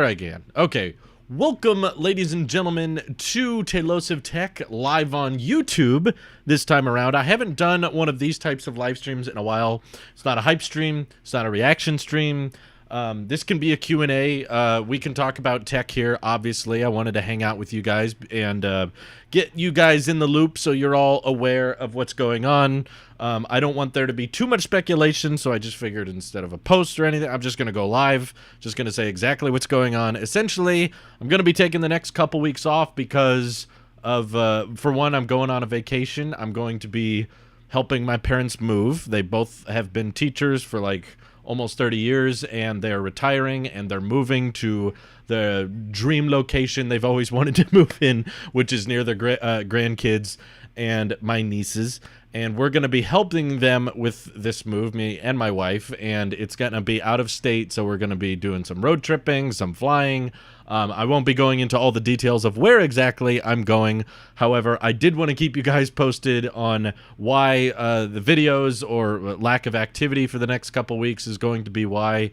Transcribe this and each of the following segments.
Again. Okay. Welcome, ladies and gentlemen, to Tailosive Tech live on YouTube this time around. I haven't done one of these types of live streams in a while. It's not a hype stream. It's not a reaction stream. This can be a Q&A. We can talk about tech here, obviously. I wanted to hang out with you guys and get you guys in the loop so you're all aware of what's going on. I don't want there to be too much speculation, so I just figured instead of a post or anything, I'm just going to go live, just going to say exactly what's going on. Essentially, I'm going to be taking the next couple weeks off because of, for one, I'm going on a vacation. I'm going to be helping my parents move. They both have been teachers for like almost 30 years, and they're retiring, and they're moving to the dream location they've always wanted to move in, which is near their grandkids and my nieces. And we're going to be helping them with this move, me and my wife, and it's going to be out of state, so we're going to be doing some road tripping, some flying. I won't be going into all the details of where exactly I'm going. However, I did want to keep you guys posted on why the videos or lack of activity for the next couple weeks is going to be why.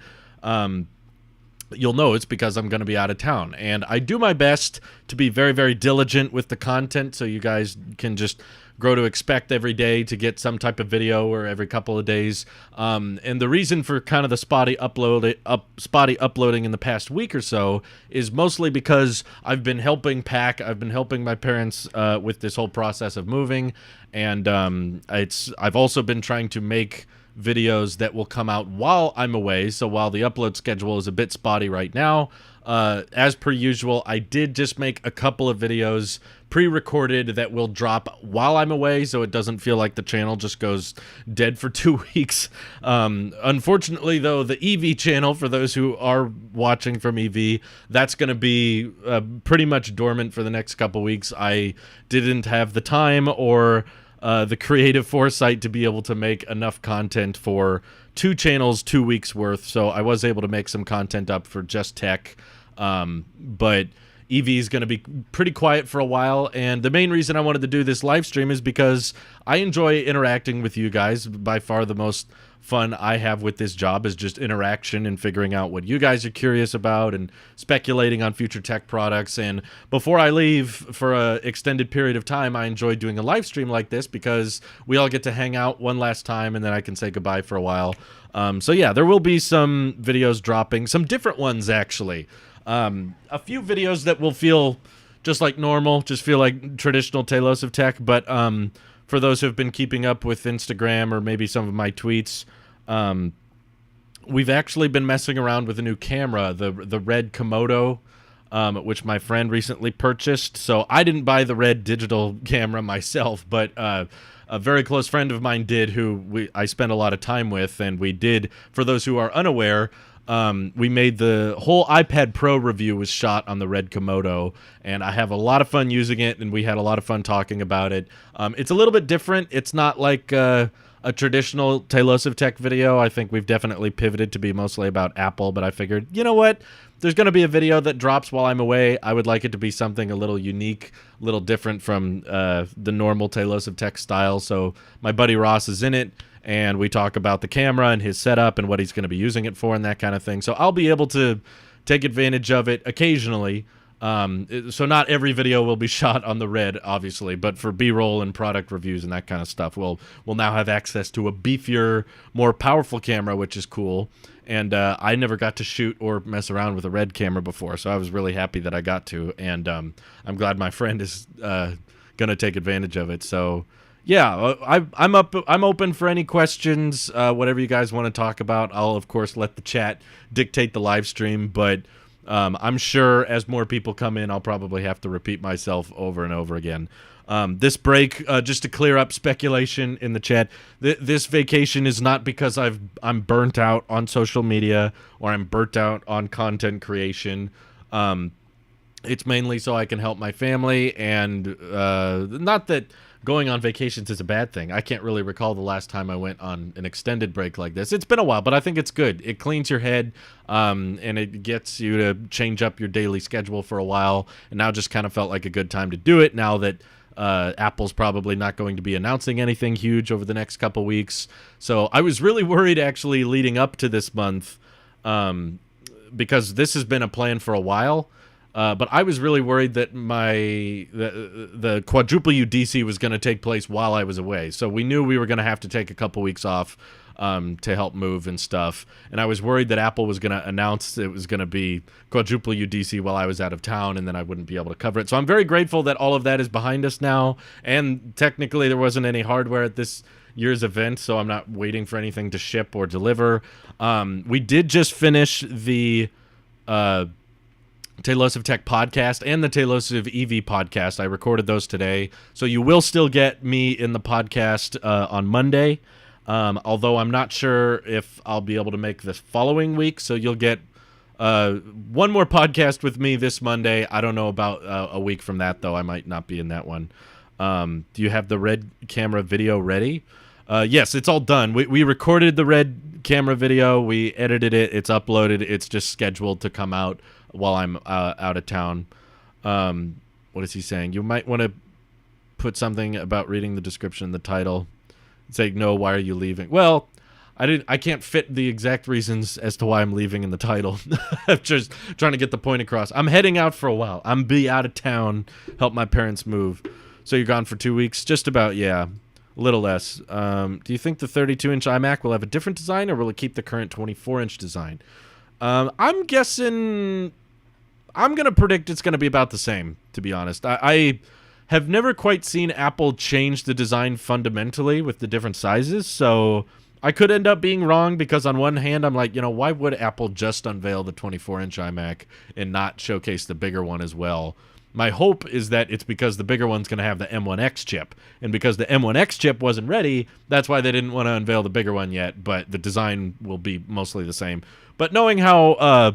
You'll know it's because I'm going to be out of town, and I do my best to be very, very diligent with the content so you guys can just grow to expect every day to get some type of video or every couple of days. And the reason for kind of the spotty uploading in the past week or so is mostly because I've been helping pack. I've been helping my parents with this whole process of moving, and I've also been trying to make videos that will come out while I'm away. So while the upload schedule is a bit spotty right now, as per usual, I did just make a couple of videos pre-recorded that will drop while I'm away, so it doesn't feel like the channel just goes dead for 2 weeks. Unfortunately, though, the EV channel, for those who are watching from EV, that's going to be pretty much dormant for the next couple weeks. I didn't have the time or the creative foresight to be able to make enough content for 2 channels 2 weeks worth, so I was able to make some content up for just tech, but EV is going to be pretty quiet for a while, and the main reason I wanted to do this live stream is because I enjoy interacting with you guys. By far the most fun I have with this job is just interaction and figuring out what you guys are curious about and speculating on future tech products. And before I leave for an extended period of time, I enjoy doing a live stream like this because we all get to hang out one last time, and then I can say goodbye for a while. So yeah, there will be some videos dropping, some different ones actually. A few videos that will feel just like normal, just feel like traditional Tailosive Tech, but for those who have been keeping up with Instagram or maybe some of my tweets, we've actually been messing around with a new camera, the red Komodo, which my friend recently purchased. So I didn't buy the red digital camera myself, but a very close friend of mine did, who I spent a lot of time with, and we did, for those who are unaware, we made the whole iPad Pro review was shot on the red Komodo, and I have a lot of fun using it, and we had a lot of fun talking about it. It's a little bit different. It's not like a traditional Tailosive Tech video. I think we've definitely pivoted to be mostly about Apple, but I figured, you know what? There's going to be a video that drops while I'm away. I would like it to be something a little unique, a little different from the normal Tailosive Tech style. So my buddy Ross is in it, and we talk about the camera and his setup and what he's going to be using it for and that kind of thing. So I'll be able to take advantage of it occasionally. So not every video will be shot on the red, obviously, but for B-roll and product reviews and that kind of stuff, we'll now have access to a beefier, more powerful camera, which is cool. And I never got to shoot or mess around with a red camera before, so I was really happy that I got to, and I'm glad my friend is going to take advantage of it. So yeah, I'm open for any questions, whatever you guys want to talk about. I'll of course let the chat dictate the live stream, but I'm sure as more people come in, I'll probably have to repeat myself over and over again. This break, just to clear up speculation in the chat, this vacation is not because I'm burnt out on social media or I'm burnt out on content creation. It's mainly so I can help my family, and not that going on vacations is a bad thing. I can't really recall the last time I went on an extended break like this. It's been a while, but I think it's good. It cleans your head, and it gets you to change up your daily schedule for a while, and now just kind of felt like a good time to do it now that Apple's probably not going to be announcing anything huge over the next couple weeks. So I was really worried actually leading up to this month because this has been a plan for a while. But I was really worried that the quadruple UDC was going to take place while I was away. So we knew we were going to have to take a couple weeks off to help move and stuff. And I was worried that Apple was going to announce it was going to be quadruple UDC while I was out of town, and then I wouldn't be able to cover it. So I'm very grateful that all of that is behind us now. And technically there wasn't any hardware at this year's event, so I'm not waiting for anything to ship or deliver. We did just finish the Tailosive Tech podcast and the Tailosive EV podcast. I recorded those today, so you will still get me in the podcast on Monday, although I'm not sure if I'll be able to make this following week, so you'll get one more podcast with me this Monday. I don't know about a week from that, though. I might not be in that one. Do you have the red camera video ready? Yes, it's all done. We recorded the red camera video. We edited it. It's uploaded. It's just scheduled to come out while I'm out of town. What is he saying? You might want to put something about reading the description, the title. Say, no, why are you leaving? Well, I can't fit the exact reasons as to why I'm leaving in the title. I'm just trying to get the point across. I'm heading out for a while. I'm be out of town, help my parents move. So you're gone for 2 weeks? Just about, yeah. A little less. Do you think the 32-inch iMac will have a different design, or will it keep the current 24-inch design? I'm guessing... I'm going to predict it's going to be about the same, to be honest. I have never quite seen Apple change the design fundamentally with the different sizes, so I could end up being wrong, because on one hand, I'm like, why would Apple just unveil the 24-inch iMac and not showcase the bigger one as well? My hope is that it's because the bigger one's going to have the M1X chip, and because the M1X chip wasn't ready, that's why they didn't want to unveil the bigger one yet, but the design will be mostly the same. But knowing how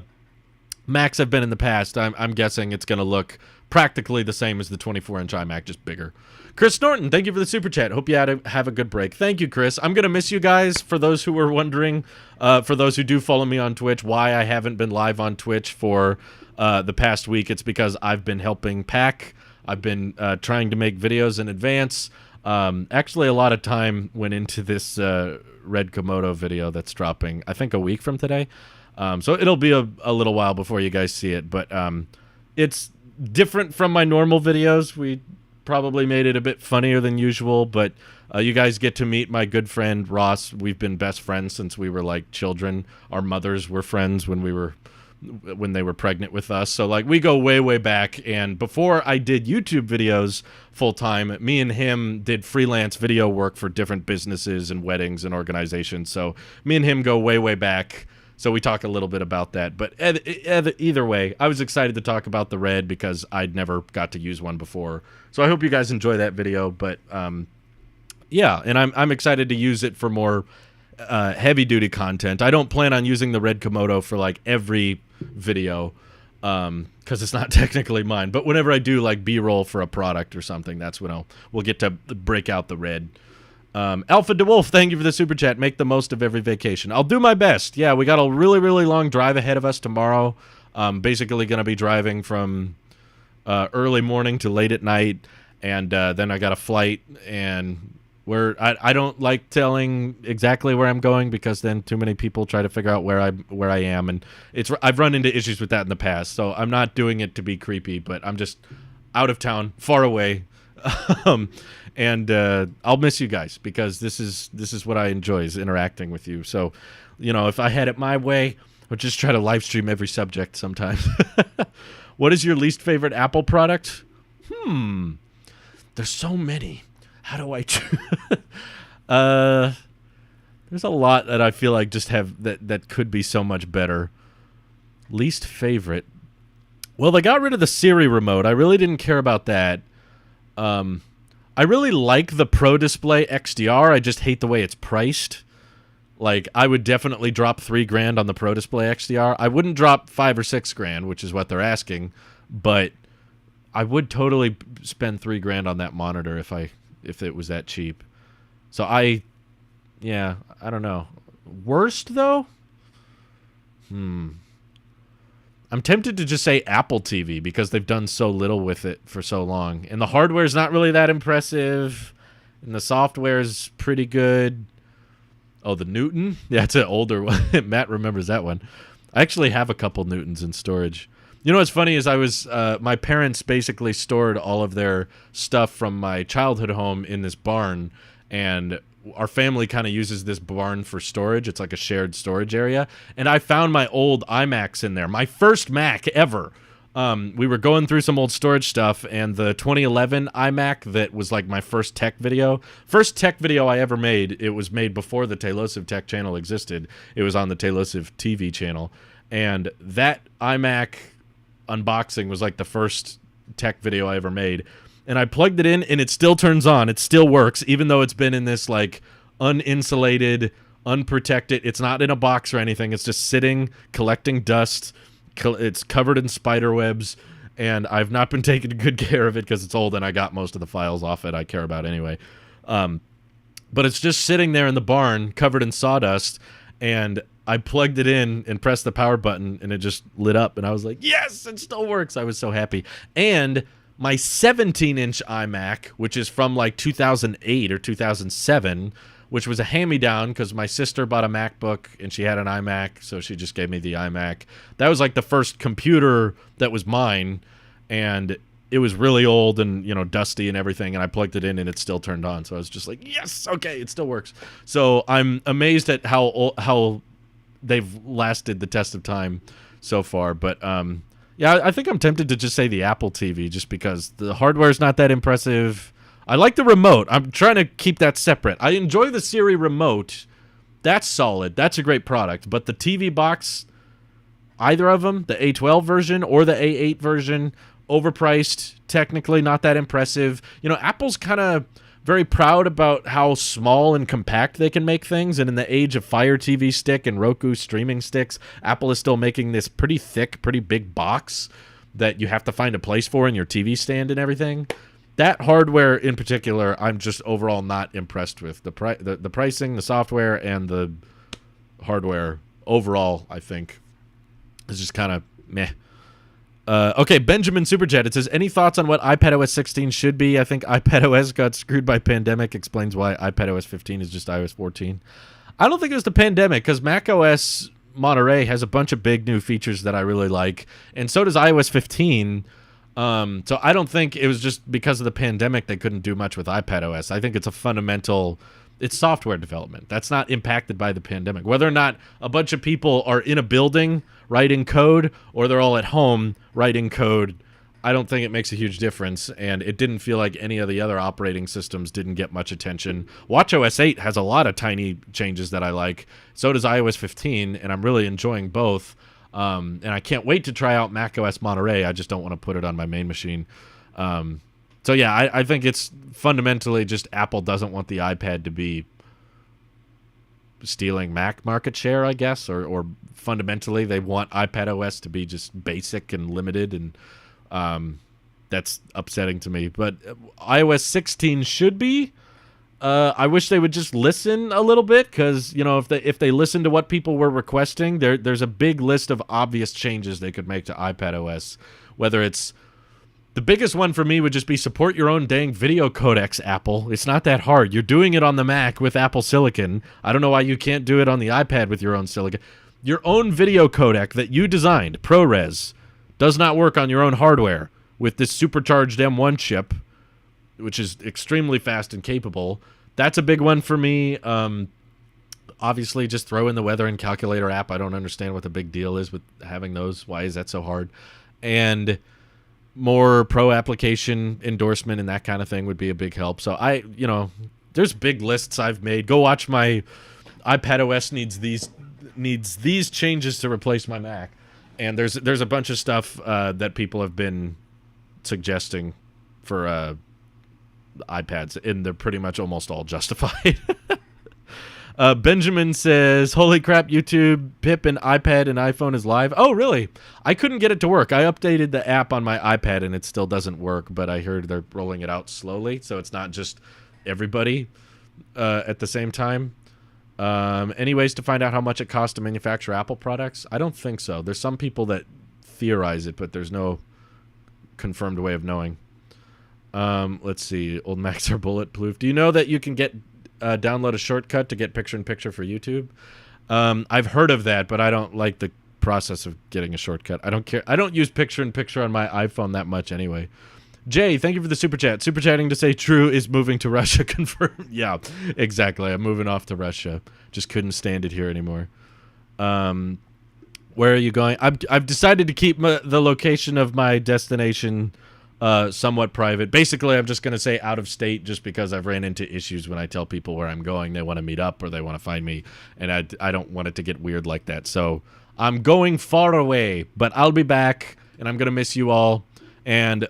Macs have been in the past, I'm guessing it's going to look practically the same as the 24-inch iMac, just bigger. Chris Norton, thank you for the super chat. Hope you have a good break. Thank you, Chris. I'm going to miss you guys. For those who were wondering, for those who do follow me on Twitch, why I haven't been live on Twitch for the past week, it's because I've been helping pack. I've been trying to make videos in advance. Actually, a lot of time went into this Red Komodo video that's dropping, I think, a week from today. So it'll be a little while before you guys see it, but it's different from my normal videos. We probably made it a bit funnier than usual, but you guys get to meet my good friend Ross. We've been best friends since we were like children. Our mothers were friends when they were pregnant with us. So like we go way, way back. And before I did YouTube videos full time, me and him did freelance video work for different businesses and weddings and organizations. So me and him go way, way back. So we talk a little bit about that. But either way, I was excited to talk about the Red because I'd never got to use one before. So I hope you guys enjoy that video. But yeah, and I'm excited to use it for more heavy-duty content. I don't plan on using the Red Komodo for like every video because it's not technically mine. But whenever I do like B-roll for a product or something, that's when we'll get to break out the Red. Alpha DeWolf, thank you for the super chat. Make the most of every vacation. I'll do my best. Yeah, we got a really, really long drive ahead of us tomorrow. Basically going to be driving from early morning to late at night, and then I got a flight, and I don't like telling exactly where I'm going because then too many people try to figure out where I am, and I've run into issues with that in the past. So I'm not doing it to be creepy, but I'm just out of town, far away. And I'll miss you guys because this is what I enjoy, is interacting with you. So, if I had it my way, I would just try to live stream every subject sometimes. What is your least favorite Apple product? There's so many. How do I choose? There's a lot that I feel like just have that could be so much better. Least favorite. Well, they got rid of the Siri remote. I really didn't care about that. I really like the Pro Display XDR. I just hate the way it's priced. Like, I would definitely drop $3,000 on the Pro Display XDR. I wouldn't drop $5,000 or $6,000, which is what they're asking, but I would totally spend $3,000 on that monitor if it was that cheap. So I don't know. Worst though? I'm tempted to just say Apple TV because they've done so little with it for so long. And the hardware is not really that impressive. And the software is pretty good. Oh, the Newton? Yeah, it's an older one. Matt remembers that one. I actually have a couple Newtons in storage. You know what's funny is my parents basically stored all of their stuff from my childhood home in this barn, and our family kind of uses this barn for storage. It's like a shared storage area, and I found my old iMacs in there. My first Mac ever. We were going through some old storage stuff, and the 2011 iMac that was like my first tech video I ever made, it was made before the Tailosive Tech channel existed. It was on the Tailosive TV channel, and that iMac unboxing was like the first tech video I ever made. And I plugged it in, and it still turns on. It still works, even though it's been in this like uninsulated, unprotected. It's not in a box or anything. It's just sitting, collecting dust. It's covered in spider webs, and I've not been taking good care of it because it's old, and I got most of the files off it I care about anyway. But it's just sitting there in the barn, covered in sawdust, and I plugged it in and pressed the power button, and it just lit up, and I was like, yes, it still works. I was so happy. And my 17-inch iMac, which is from like 2008 or 2007, which was a hand-me-down because my sister bought a MacBook and she had an iMac, so she just gave me the iMac. That was like the first computer that was mine, and it was really old and, you know, dusty and everything, and I plugged it in and it still turned on. So I was just like, yes, okay, it still works. So I'm amazed at how they've lasted the test of time so far. But yeah, I think I'm tempted to just say the Apple TV just because the hardware is not that impressive. I like the remote. I'm trying to keep that separate. I enjoy the Siri remote. That's solid. That's a great product. But the TV box, either of them, the A12 version or the A8 version, overpriced, technically not that impressive. You know, Apple's kind of very proud about how small and compact they can make things, and in the age of Fire TV Stick and Roku streaming sticks, Apple is still making this pretty thick, pretty big box that you have to find a place for in your TV stand and everything. That hardware in particular, I'm just overall not impressed with. The pricing, the software, and the hardware overall, I think, is just kind of meh. Okay, Benjamin Superjet. It says, any thoughts on what iPadOS 16 should be? I think iPadOS got screwed by pandemic. Explains why iPadOS 15 is just iOS 14. I don't think it was the pandemic, because macOS Monterey has a bunch of big new features that I really like, and so does iOS 15. So I don't think it was just because of the pandemic they couldn't do much with iPadOS. I think it's a fundamental... It's software development. That's not impacted by the pandemic. Whether or not a bunch of people are in a building writing code or they're all at home writing code, I don't think it makes a huge difference, and it didn't feel like any of the other operating systems didn't get much attention. watchOS 8 has a lot of tiny changes that I like. So does iOS 15, and I'm really enjoying both. And I can't wait to try out macOS Monterey. I just don't want to put it on my main machine. So yeah, I think it's fundamentally just Apple doesn't want the iPad to be stealing Mac market share, I guess, or fundamentally they want iPadOS to be just basic and limited, and that's upsetting to me. But iOS 16 should be. I wish they would just listen a little bit, because, you know, if they listen to what people were requesting, there's a big list of obvious changes they could make to iPadOS, whether it's... The biggest one for me would just be support your own dang video codecs, Apple. It's not that hard. You're doing it on the Mac with Apple Silicon. I don't know why you can't do it on the iPad with your own Silicon. Your own video codec that you designed, ProRes, does not work on your own hardware with this supercharged M1 chip, which is extremely fast and capable. That's a big one for me. Obviously, just throw in the weather and calculator app. I don't understand what the big deal is with having those. Why is that so hard? And... more pro application endorsement and that kind of thing would be a big help. So there's big lists I've made. Go watch my iPadOS needs these changes to replace my Mac. And there's a bunch of stuff that people have been suggesting for iPads, and they're pretty much almost all justified. Benjamin says, holy crap, YouTube, Pip, and iPad and iPhone is live. Oh, really? I couldn't get it to work. I updated the app on my iPad, and it still doesn't work, but I heard they're rolling it out slowly, so it's not just everybody at the same time. Any ways to find out how much it costs to manufacture Apple products? I don't think so. There's some people that theorize it, but there's no confirmed way of knowing. Let's see. Old Macs are bulletproof. Do you know that you can download a shortcut to get picture-in-picture for YouTube? I've heard of that, but I don't like the process of getting a shortcut. I don't care. I don't use picture-in-picture on my iPhone that much anyway. Jay, thank you for the super chat. Super chatting to say True is moving to Russia. Confirmed. Yeah, exactly. I'm moving off to Russia. Just couldn't stand it here anymore. Where are you going? I've decided to keep the location of my destination somewhat private. Basically, I'm just going to say out of state just because I've ran into issues when I tell people where I'm going. They want to meet up or they want to find me, and I don't want it to get weird like that. So I'm going far away, but I'll be back, and I'm going to miss you all. And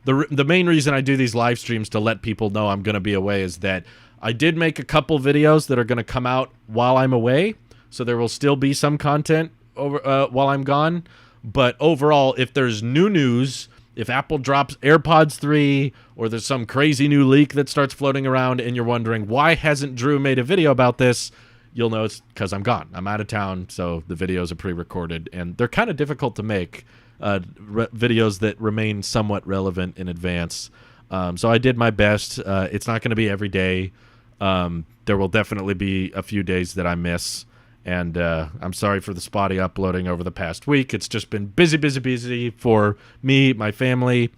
the main reason I do these live streams to let people know I'm going to be away is that I did make a couple videos that are going to come out while I'm away, so there will still be some content over while I'm gone. But overall, if there's new news, if Apple drops AirPods 3 or there's some crazy new leak that starts floating around and you're wondering why hasn't Drew made a video about this, you'll know it's because I'm gone. I'm out of town, so the videos are pre-recorded, and they're kind of difficult to make, videos that remain somewhat relevant in advance. So I did my best. It's not going to be every day. There will definitely be a few days that I miss. And I'm sorry for the spotty uploading over the past week. It's just been busy for me, my family,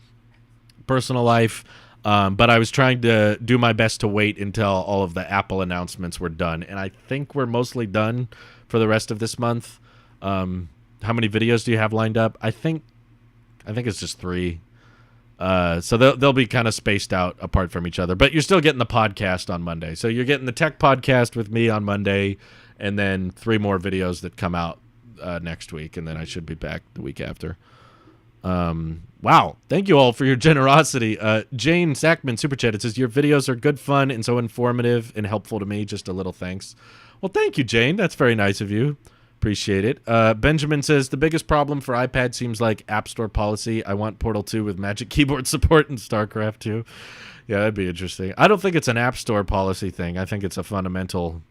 personal life. But I was trying to do my best to wait until all of the Apple announcements were done. And I think we're mostly done for the rest of this month. How many videos do you have lined up? I think it's just 3. So they'll be kind of spaced out apart from each other. But you're still getting the podcast on Monday. So you're getting the tech podcast with me on Monday, and then 3 more videos that come out next week, and then I should be back the week after. Wow. Thank you all for your generosity. Jane Sackman, Super Chat, it says, your videos are good fun and so informative and helpful to me. Just a little thanks. Well, thank you, Jane. That's very nice of you. Appreciate it. Benjamin says, the biggest problem for iPad seems like App Store policy. I want Portal 2 with Magic Keyboard support and StarCraft 2. Yeah, that'd be interesting. I don't think it's an App Store policy thing. I think it's a fundamental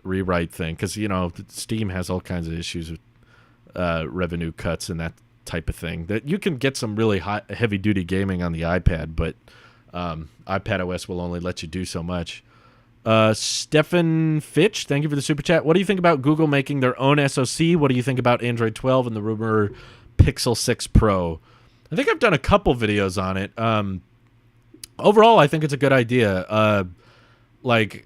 rewrite thing because, you know, Steam has all kinds of issues with revenue cuts and that type of thing. That you can get some really heavy-duty gaming on the iPad, but iPadOS will only let you do so much. Stefan Fitch, thank you for the super chat. What do you think about Google making their own SoC? What do you think about Android 12 and the rumor Pixel 6 Pro? I think I've done a couple videos on it. Overall, I think it's a good idea. Like,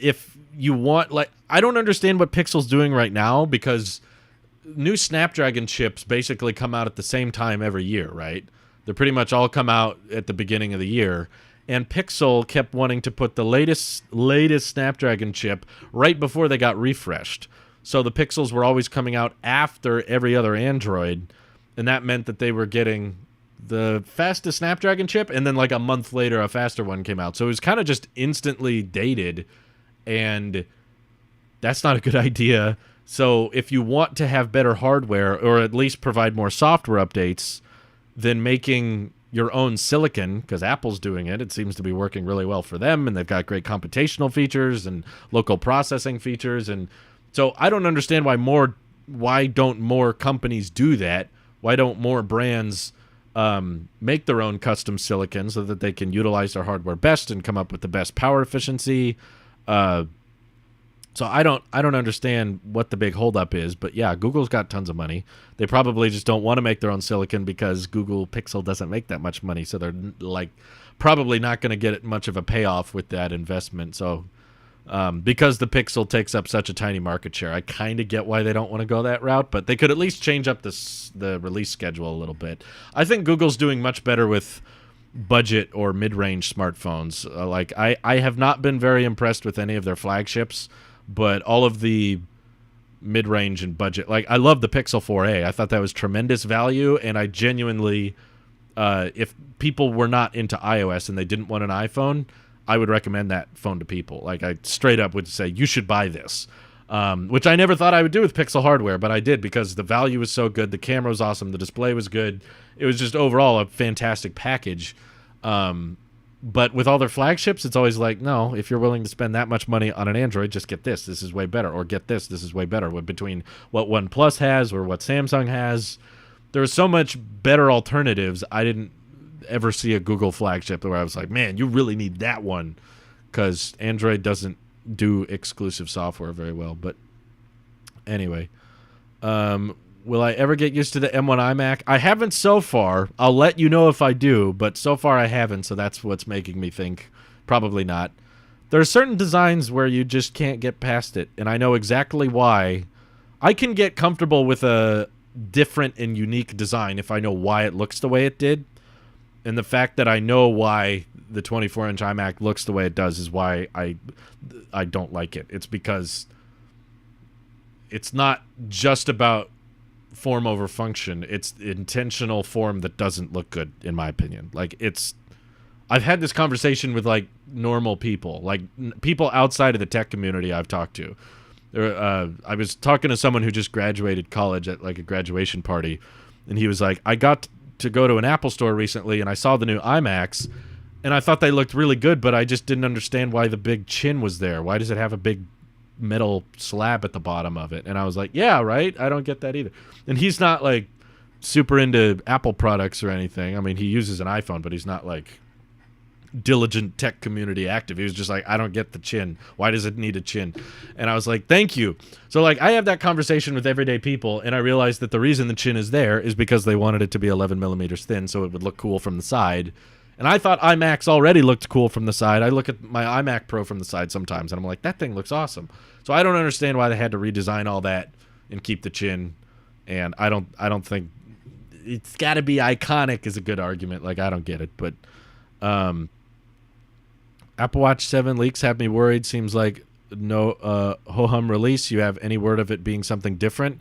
if you want, like, I don't understand what Pixel's doing right now because new Snapdragon chips basically come out at the same time every year, right? They pretty much all come out at the beginning of the year. And Pixel kept wanting to put the latest Snapdragon chip right before they got refreshed. So the Pixels were always coming out after every other Android, and that meant that they were getting the fastest Snapdragon chip, and then like a month later a faster one came out. So it was kind of just instantly dated, and that's not a good idea. So if you want to have better hardware, or at least provide more software updates, then making your own silicon, because Apple's doing it. It seems to be working really well for them, and they've got great computational features and local processing features. And so I don't understand why don't more companies do that? Why don't more brands make their own custom silicon so that they can utilize their hardware best and come up with the best power efficiency? So I don't understand what the big holdup is, but yeah, Google's got tons of money. They probably just don't want to make their own silicon because Google Pixel doesn't make that much money, so they're like probably not going to get much of a payoff with that investment. So because the Pixel takes up such a tiny market share, I kind of get why they don't want to go that route, but they could at least change up the release schedule a little bit. I think Google's doing much better with budget or mid-range smartphones. Like I have not been very impressed with any of their flagships. But all of the mid-range and budget, like I love the Pixel 4a. I thought that was tremendous value, and I genuinely, if people were not into iOS and they didn't want an iPhone, I would recommend that phone to people. Like I straight up would say, you should buy this, which I never thought I would do with Pixel hardware, but I did because the value was so good, the camera was awesome, the display was good. It was just overall a fantastic package. But with all their flagships, it's always like, no, if you're willing to spend that much money on an Android, just get this. This is way better. Or get this. This is way better. Between what OnePlus has or what Samsung has, there are so much better alternatives. I didn't ever see a Google flagship where I was like, man, you really need that one, because Android doesn't do exclusive software very well. But anyway, Will I ever get used to the M1 iMac? I haven't so far. I'll let you know if I do, but so far I haven't, so that's what's making me think probably not. There are certain designs where you just can't get past it, and I know exactly why. I can get comfortable with a different and unique design if I know why it looks the way it did. And the fact that I know why the 24-inch iMac looks the way it does is why I don't like it. It's because it's not just about form over function. It's intentional form that doesn't look good, in my opinion. Like, I've had this conversation with, like, normal people, like people outside of the tech community I've talked to. I was talking to someone who just graduated college at, like, a graduation party, and he was like, I got to go to an Apple store recently, and I saw the new iMacs, and I thought they looked really good, but I just didn't understand why the big chin was there. Why does it have a big metal slab at the bottom of it? And I was like, yeah, right? I don't get that either. And he's not, like, super into Apple products or anything. I mean, he uses an iPhone, but he's not, like, diligent tech community active. He was just like, I don't get the chin. Why does it need a chin? And I was like, thank you. So, like, I have that conversation with everyday people, and I realized that the reason the chin is there is because they wanted it to be 11 millimeters thin so it would look cool from the side. And I thought iMacs already looked cool from the side. I look at my iMac Pro from the side sometimes, and I'm like, that thing looks awesome. So I don't understand why they had to redesign all that and keep the chin. And I don't think it's got to be iconic is a good argument. Like, I don't get it, but Apple Watch 7 leaks have me worried. Seems like no ho-hum release. You have any word of it being something different?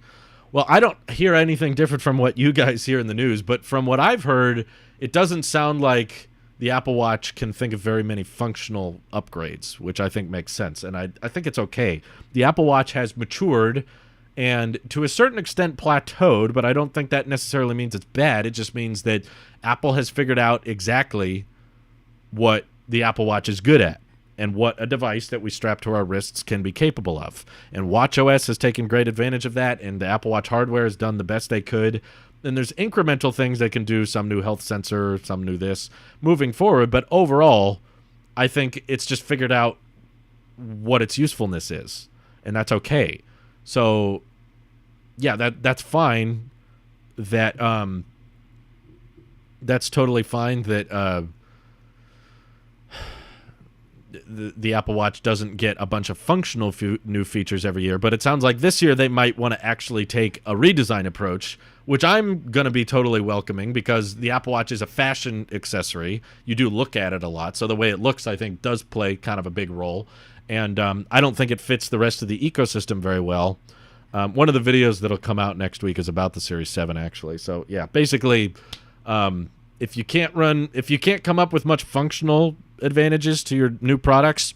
Well, I don't hear anything different from what you guys hear in the news, but from what I've heard, it doesn't sound like the Apple Watch can think of very many functional upgrades, which I think makes sense, and I think it's okay. The Apple Watch has matured and to a certain extent plateaued, but I don't think that necessarily means it's bad. It just means that Apple has figured out exactly what the Apple Watch is good at and what a device that we strap to our wrists can be capable of. And watchOS has taken great advantage of that, and the Apple Watch hardware has done the best they could. And there's incremental things they can do, some new health sensor, some new this, moving forward. But overall, I think it's just figured out what its usefulness is, and that's okay. So, yeah, that's fine. That's totally fine that the Apple Watch doesn't get a bunch of functional new features every year, but it sounds like this year they might want to actually take a redesign approach, which I'm going to be totally welcoming because the Apple Watch is a fashion accessory. You do look at it a lot, so the way it looks, I think, does play kind of a big role, and I don't think it fits the rest of the ecosystem very well. One of the videos that'll come out next week is about the Series 7, actually. So, yeah, basically, if you can't come up with much functional advantages to your new products,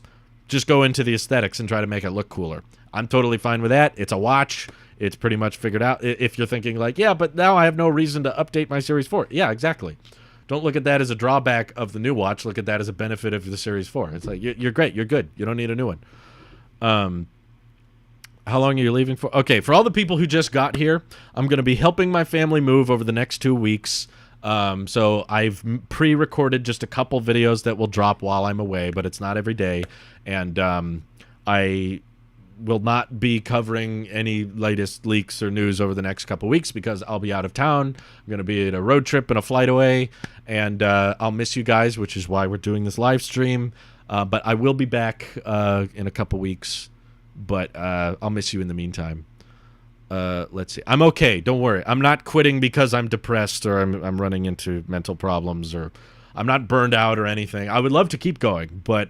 just go into the aesthetics and try to make it look cooler. I'm totally fine with that. It's a watch. It's pretty much figured out. If you're thinking like, yeah, but now I have no reason to update my Series 4. Yeah, exactly. Don't look at that as a drawback of the new watch. Look at that as a benefit of the Series 4. It's like, you're great. You're good. You don't need a new one. How long are you leaving for? Okay, for all the people who just got here, I'm going to be helping my family move over the next 2 weeks. So I've pre-recorded just a couple videos that will drop while I'm away, but it's not every day. And I will not be covering any latest leaks or news over the next couple weeks because I'll be out of town. I'm going to be at a road trip and a flight away, and I'll miss you guys, which is why we're doing this live stream. But I will be back in a couple weeks, but I'll miss you in the meantime. Let's see. I'm okay. Don't worry. I'm not quitting because I'm depressed or I'm running into mental problems or I'm not burned out or anything. I would love to keep going, but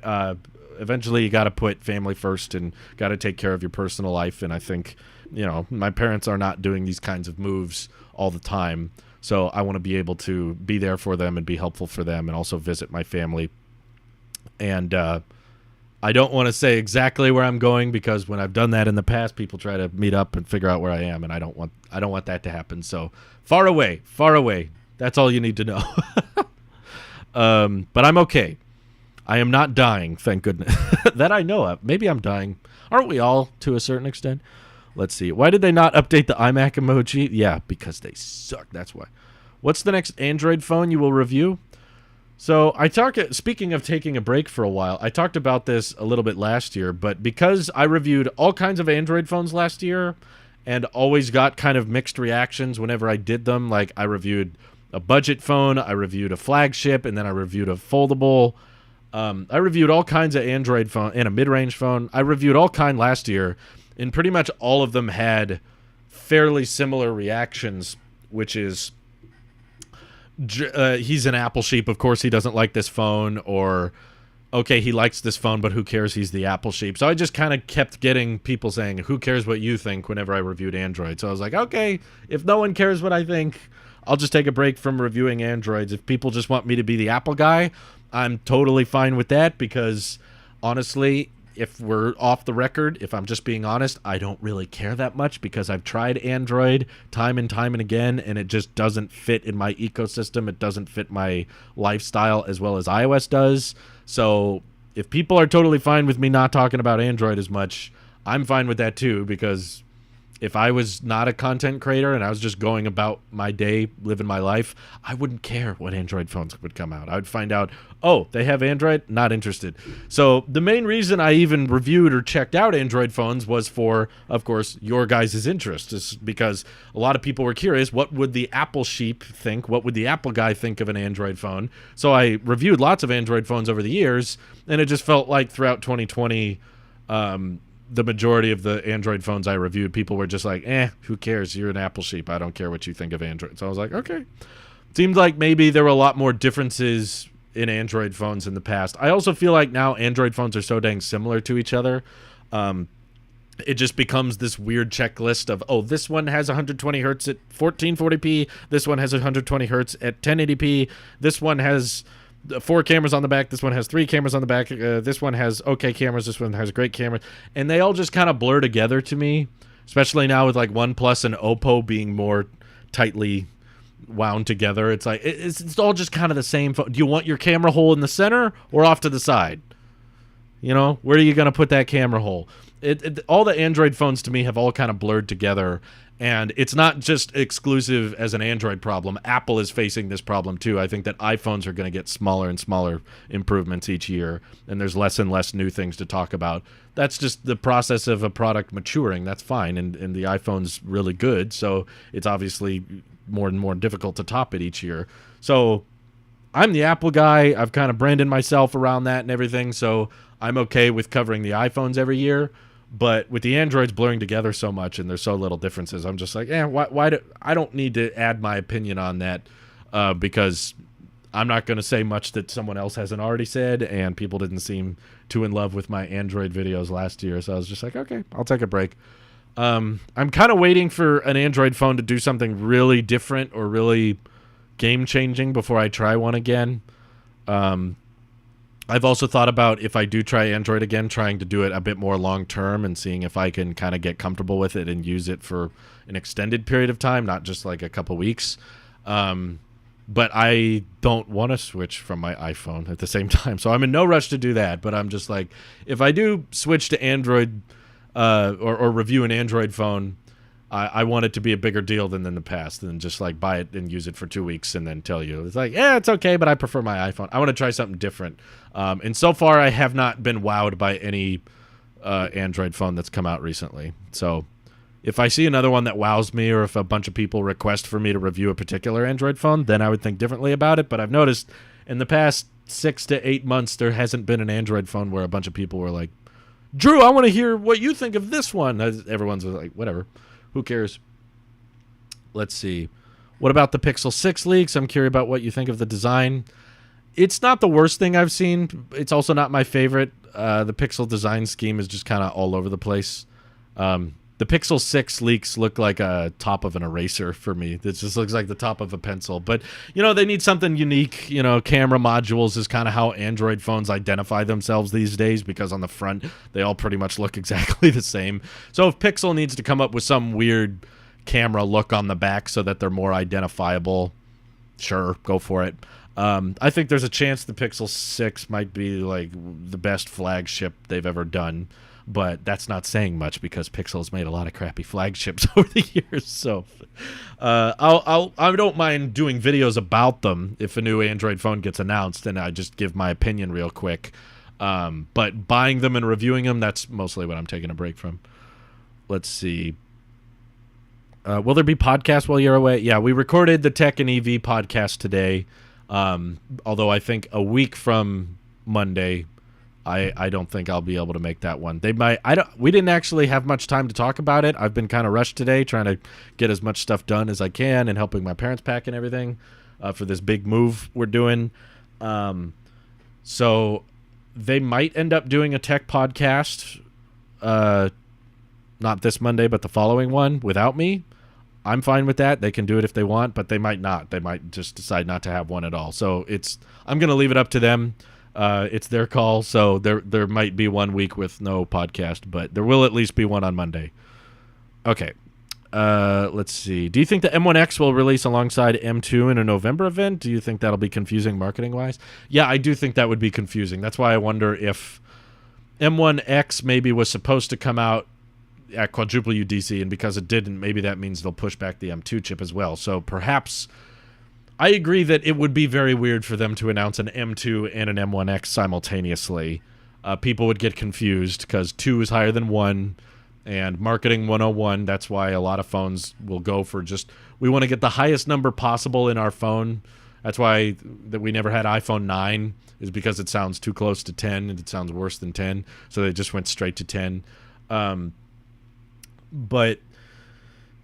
eventually you got to put family first and got to take care of your personal life. And I think, my parents are not doing these kinds of moves all the time. So I want to be able to be there for them and be helpful for them and also visit my family. And, I don't want to say exactly where I'm going because when I've done that in the past, people try to meet up and figure out where I am, and I don't want that to happen. So far away. That's all you need to know. But I'm okay. I am not dying, thank goodness. That I know of. Maybe I'm dying. Aren't we all to a certain extent? Let's see. Why did they not update the iMac emoji? Yeah, because they suck. That's why. What's the next Android phone you will review? So speaking of taking a break for a while, I talked about this a little bit last year, but because I reviewed all kinds of Android phones last year, and always got kind of mixed reactions whenever I did them. Like, I reviewed a budget phone, I reviewed a flagship, and then I reviewed a foldable. I reviewed all kinds of Android phone and a mid-range phone. I reviewed all kind last year, and pretty much all of them had fairly similar reactions, which is he's an Apple sheep. Of course, he doesn't like this phone, or okay, he likes this phone, but who cares? He's the Apple sheep. So I just kind of kept getting people saying, who cares what you think, whenever I reviewed Android. So I was like, okay, if no one cares what I think, I'll just take a break from reviewing Androids. If people just want me to be the Apple guy, I'm totally fine with that, because honestly, if we're off the record, if I'm just being honest, I don't really care that much, because I've tried Android time and time and again, and it just doesn't fit in my ecosystem. It doesn't fit my lifestyle as well as iOS does. So if people are totally fine with me not talking about Android as much, I'm fine with that too, because if I was not a content creator and I was just going about my day, living my life, I wouldn't care what Android phones would come out. I would find out, oh, they have Android? Not interested. So the main reason I even reviewed or checked out Android phones was for, of course, your guys' interest. Is because a lot of people were curious, what would the Apple sheep think? What would the Apple guy think of an Android phone? So I reviewed lots of Android phones over the years, and it just felt like throughout 2020, the majority of the Android phones I reviewed, people were just like, who cares? You're an Apple sheep. I don't care what you think of Android. So I was like, okay. Seemed like maybe there were a lot more differences in Android phones in the past. I also feel like now Android phones are so dang similar to each other. It just becomes this weird checklist of, oh, this one has 120 hertz at 1440p. This one has 120 hertz at 1080p. This one has 4 cameras on the back. This one has 3 cameras on the back. This one has okay cameras. This one has great cameras. And they all just kind of blur together to me, especially now with like OnePlus and Oppo being more tightly wound together. It's like, it's all just kind of the same phone. Do you want your camera hole in the center or off to the side? You know, where are you going to put that camera hole? All the Android phones to me have all kind of blurred together. And it's not just exclusive as an Android problem. Apple is facing this problem too. I think that iPhones are going to get smaller and smaller improvements each year, and there's less and less new things to talk about. That's just the process of a product maturing. That's fine, and the iPhone's really good, so it's obviously more and more difficult to top it each year. So I'm the Apple guy. I've kind of branded myself around that and everything, so I'm okay with covering the iPhones every year. But with the Androids blurring together so much and there's so little differences, I'm just like, I don't need to add my opinion on that, because I'm not going to say much that someone else hasn't already said, and people didn't seem too in love with my Android videos last year, so I was just like, okay, I'll take a break. I'm kind of waiting for an Android phone to do something really different or really game-changing before I try one again. I've also thought about, if I do try Android again, trying to do it a bit more long-term and seeing if I can kind of get comfortable with it and use it for an extended period of time, not just like a couple weeks. But I don't want to switch from my iPhone at the same time. So I'm in no rush to do that. But I'm just like, if I do switch to Android or review an Android phone, I want it to be a bigger deal than in the past, than just like buy it and use it for 2 weeks and then tell you. It's like, yeah, it's okay, but I prefer my iPhone. I want to try something different. And so far, I have not been wowed by any Android phone that's come out recently. So if I see another one that wows me, or if a bunch of people request for me to review a particular Android phone, then I would think differently about it. But I've noticed in the past 6 to 8 months, there hasn't been an Android phone where a bunch of people were like, Drew, I want to hear what you think of this one. Everyone's like, whatever. Who cares? Let's see. What about the Pixel 6 leaks? I'm curious about what you think of the design. It's not the worst thing I've seen. It's also not my favorite. The Pixel design scheme is just kind of all over the place. The Pixel 6 leaks look like a top of an eraser for me. It just looks like the top of a pencil. But, you know, they need something unique. You know, camera modules is kind of how Android phones identify themselves these days, because on the front, they all pretty much look exactly the same. So if Pixel needs to come up with some weird camera look on the back so that they're more identifiable, sure, go for it. I think there's a chance the Pixel 6 might be like the best flagship they've ever done. But that's not saying much, because Pixel's made a lot of crappy flagships over the years. So I don't mind doing videos about them if a new Android phone gets announced, and I just give my opinion real quick. But buying them and reviewing them, that's mostly what I'm taking a break from. Let's see. Will there be podcasts while you're away? Yeah, we recorded the Tech and EV podcast today. Although I think a week from Monday, I don't think I'll be able to make that one. They might. We didn't actually have much time to talk about it. I've been kind of rushed today, trying to get as much stuff done as I can and helping my parents pack and everything for this big move we're doing. So they might end up doing a tech podcast, not this Monday, but the following one without me. I'm fine with that. They can do it if they want, but they might not. They might just decide not to have one at all. So I'm going to leave it up to them. It's their call. So there might be 1 week with no podcast, but there will at least be one on Monday. Okay. Let's see. Do you think the M1X will release alongside M2 in a November event? Do you think that'll be confusing marketing-wise? Yeah, I do think that would be confusing. That's why I wonder if M1X maybe was supposed to come out at quadruple UDC, and because it didn't, maybe that means they'll push back the M2 chip as well. So perhaps I agree that it would be very weird for them to announce an M2 and an M1X simultaneously. People would get confused because 2 is higher than 1, and marketing 101, that's why a lot of phones will go for just, we want to get the highest number possible in our phone. That's why that we never had iPhone 9, is because it sounds too close to 10 and it sounds worse than 10. So they just went straight to 10. But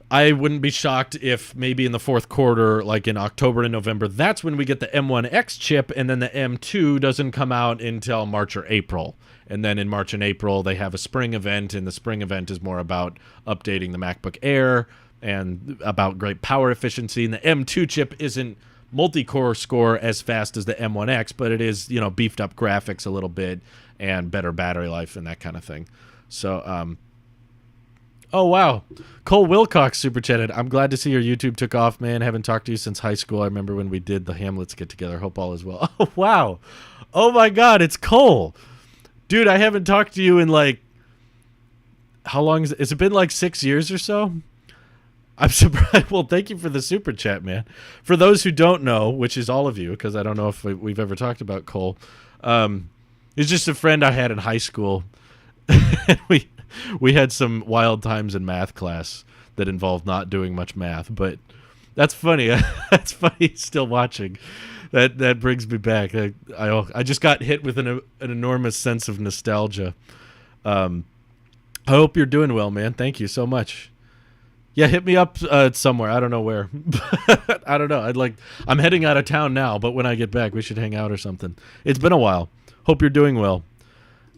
I wouldn't be shocked if maybe in the fourth quarter, like in October and November, that's when we get the M1X chip, and then the M2 doesn't come out until March or April. And then in March and April, they have a spring event, and the spring event is more about updating the MacBook Air and about great power efficiency. And the M2 chip isn't multi-core score as fast as the M1X, but it is, beefed up graphics a little bit and better battery life and that kind of thing. So, oh, wow. Cole Wilcox super chatted. I'm glad to see your YouTube took off, man. Haven't talked to you since high school. I remember when we did the Hamlets get together. Hope all is well. Oh, wow. Oh, my God. It's Cole. Dude, I haven't talked to you in how long is it? Has it been 6 years or so? I'm surprised. Well, thank you for the super chat, man. For those who don't know, which is all of you, because I don't know if we've ever talked about Cole, he's just a friend I had in high school. We had some wild times in math class that involved not doing much math, but that's funny. That's funny. He's still watching. That brings me back. I just got hit with an enormous sense of nostalgia. I hope you're doing well, man. Thank you so much. Yeah, hit me up somewhere. I don't know where. I don't know. I'm heading out of town now, but when I get back, we should hang out or something. It's been a while. Hope you're doing well.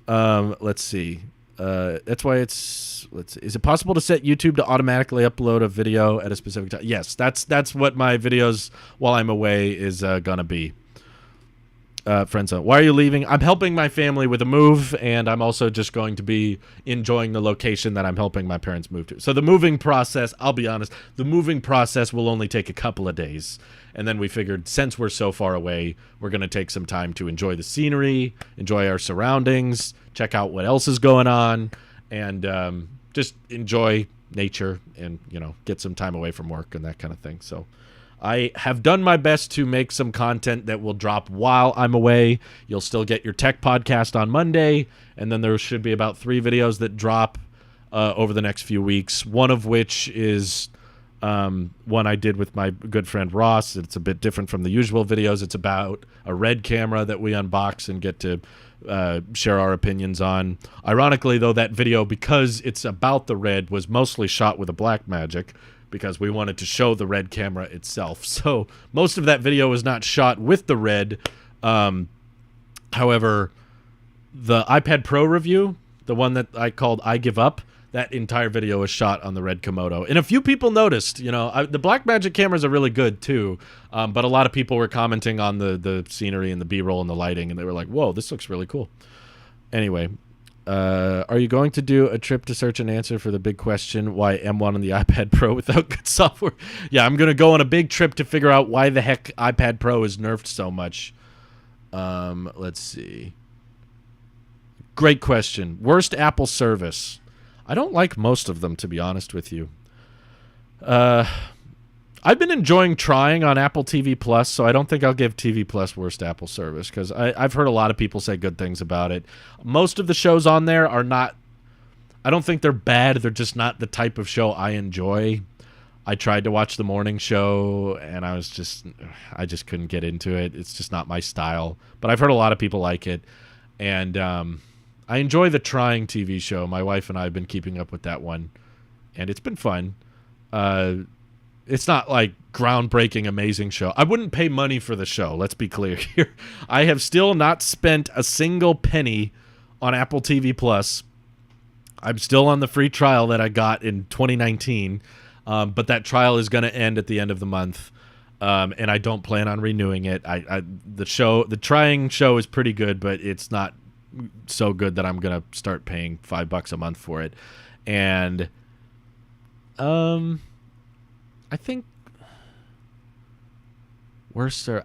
Let's see. That's why is it possible to set YouTube to automatically upload a video at a specific time? Yes, that's what my videos while I'm away is gonna be. Friendzone, why are you leaving? I'm helping my family with a move, and I'm also just going to be enjoying the location that I'm helping my parents move to. So the moving process, I'll be honest, the moving process will only take a couple of days. And then we figured, since we're so far away, we're going to take some time to enjoy the scenery, enjoy our surroundings, check out what else is going on, and just enjoy nature and, get some time away from work and that kind of thing. So I have done my best to make some content that will drop while I'm away. You'll still get your tech podcast on Monday, and then there should be about 3 videos that drop over the next few weeks, one of which is one I did with my good friend Ross. It's a bit different from the usual videos. It's about a Red camera that we unbox and get to share our opinions on. Ironically, though, that video, because it's about the Red, was mostly shot with a Blackmagic, because we wanted to show the Red camera itself. So most of that video was not shot with the Red. However, the iPad Pro review, the one that I called I Give Up, that entire video was shot on the Red Komodo. And a few people noticed, the Blackmagic cameras are really good too, but a lot of people were commenting on the scenery and the B-roll and the lighting, and they were like, whoa, this looks really cool. Anyway, are you going to do a trip to search and answer for the big question, why M1 on the iPad Pro without good software? Yeah, I'm going to go on a big trip to figure out why the heck iPad Pro is nerfed so much. Let's see. Great question. Worst Apple service. I don't like most of them, to be honest with you. I've been enjoying trying on Apple TV Plus, so I don't think I'll give TV Plus worst Apple service, because I've heard a lot of people say good things about it. Most of the shows on there are not, I don't think they're bad, they're just not the type of show I enjoy. I tried to watch the morning show, and I just couldn't get into it. It's just not my style. But I've heard a lot of people like it, and I enjoy the Trying TV show. My wife and I have been keeping up with that one, and it's been fun. It's not like groundbreaking, amazing show. I wouldn't pay money for the show. Let's be clear here. I have still not spent a single penny on Apple TV Plus. I'm still on the free trial that I got in 2019, but that trial is going to end at the end of the month, and I don't plan on renewing it. The Trying show is pretty good, but it's not so good that I'm going to start paying $5 a month for it. And I think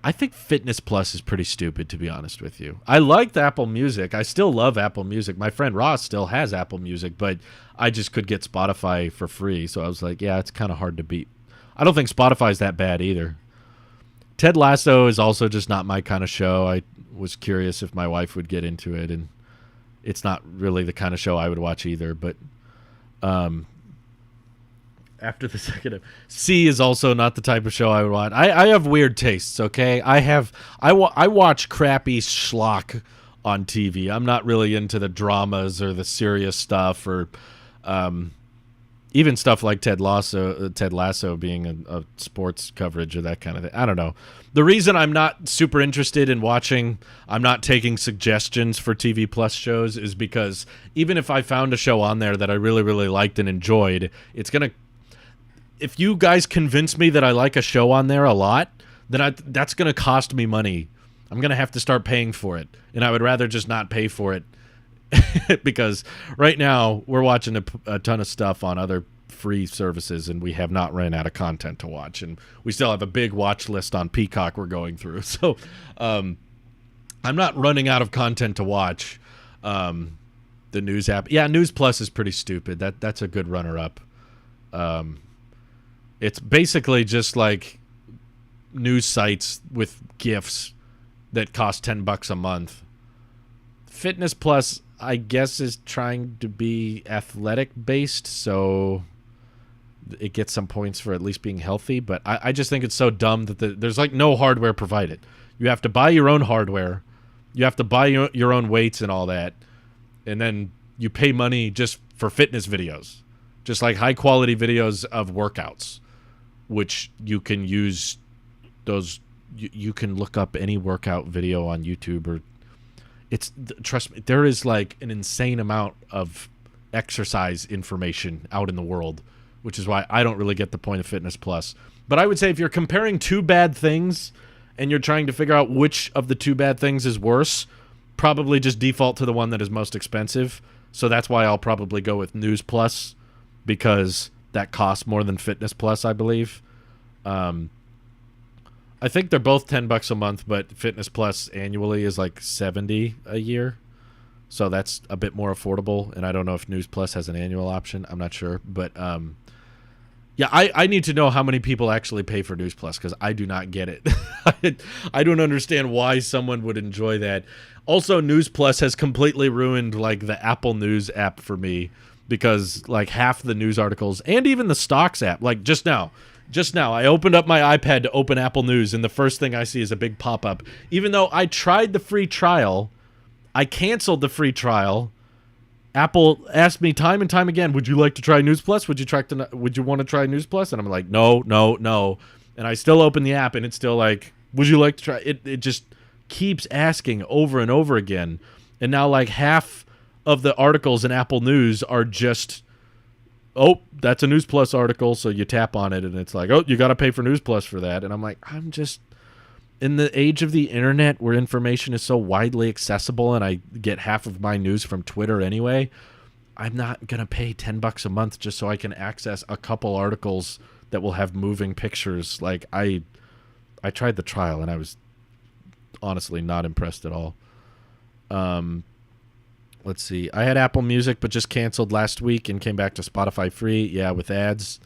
I think Fitness Plus is pretty stupid, to be honest with you. I liked Apple Music. I still love Apple Music. My friend Ross still has Apple Music, but I just could get Spotify for free. So I was like, yeah, it's kind of hard to beat. I don't think Spotify's that bad either. Ted Lasso is also just not my kind of show. I was curious if my wife would get into it, and it's not really the kind of show I would watch either. But after the second, C is also not the type of show I would watch. I have weird tastes, okay? I watch crappy schlock on TV. I'm not really into the dramas or the serious stuff, or even stuff like Ted Lasso being a sports coverage or that kind of thing. I don't know. The reason I'm not super interested in watching, I'm not taking suggestions for TV Plus shows, is because even if I found a show on there that I really, really liked and enjoyed, if you guys convince me that I like a show on there a lot, then that's going to cost me money. I'm going to have to start paying for it, and I would rather just not pay for it because right now we're watching a ton of stuff on other free services, and we have not ran out of content to watch, and we still have a big watch list on Peacock we're going through. So I'm not running out of content to watch. The news app, yeah, News Plus is pretty stupid. That's a good runner-up. It's basically just like news sites with GIFs that cost $10 a month. Fitness Plus, I guess, is trying to be athletic-based, so it gets some points for at least being healthy. But I just think it's so dumb that there's like no hardware provided. You have to buy your own hardware. You have to buy your own weights and all that. And then you pay money just for fitness videos. Just like high-quality videos of workouts, which you can use those. You can look up any workout video on YouTube, or trust me, there is like an insane amount of exercise information out in the world, which is why I don't really get the point of Fitness Plus. But I would say if you're comparing two bad things and you're trying to figure out which of the two bad things is worse, probably just default to the one that is most expensive. So that's why I'll probably go with News Plus, because that costs more than Fitness Plus, I believe. I think they're both $10 a month, but Fitness Plus annually is like $70 a year. So that's a bit more affordable. And I don't know if News Plus has an annual option. I'm not sure. But yeah, I need to know how many people actually pay for News Plus, because I do not get it. I don't understand why someone would enjoy that. Also, News Plus has completely ruined like the Apple News app for me, because like half the news articles, and even the stocks app, like just now I opened up my iPad to open Apple News, and the first thing I see is a big pop-up. Even though I tried the free trial, I canceled the free trial. Apple asked me time and time again, would you like to try News Plus? Would you want to try News Plus? And I'm like, no. And I still open the app, and it's still like, would you like to try it? It just keeps asking over and over again. And now like half of the articles in Apple News are just, oh, that's a News Plus article, so you tap on it, and it's like, oh, you got to pay for News Plus for that. And I'm like, I'm just, in the age of the internet where information is so widely accessible, and I get half of my news from Twitter anyway, I'm not going to pay $10 a month just so I can access a couple articles that will have moving pictures. Like, I tried the trial, and I was honestly not impressed at all. Let's see. I had Apple Music, but just canceled last week and came back to Spotify free. Yeah, with ads.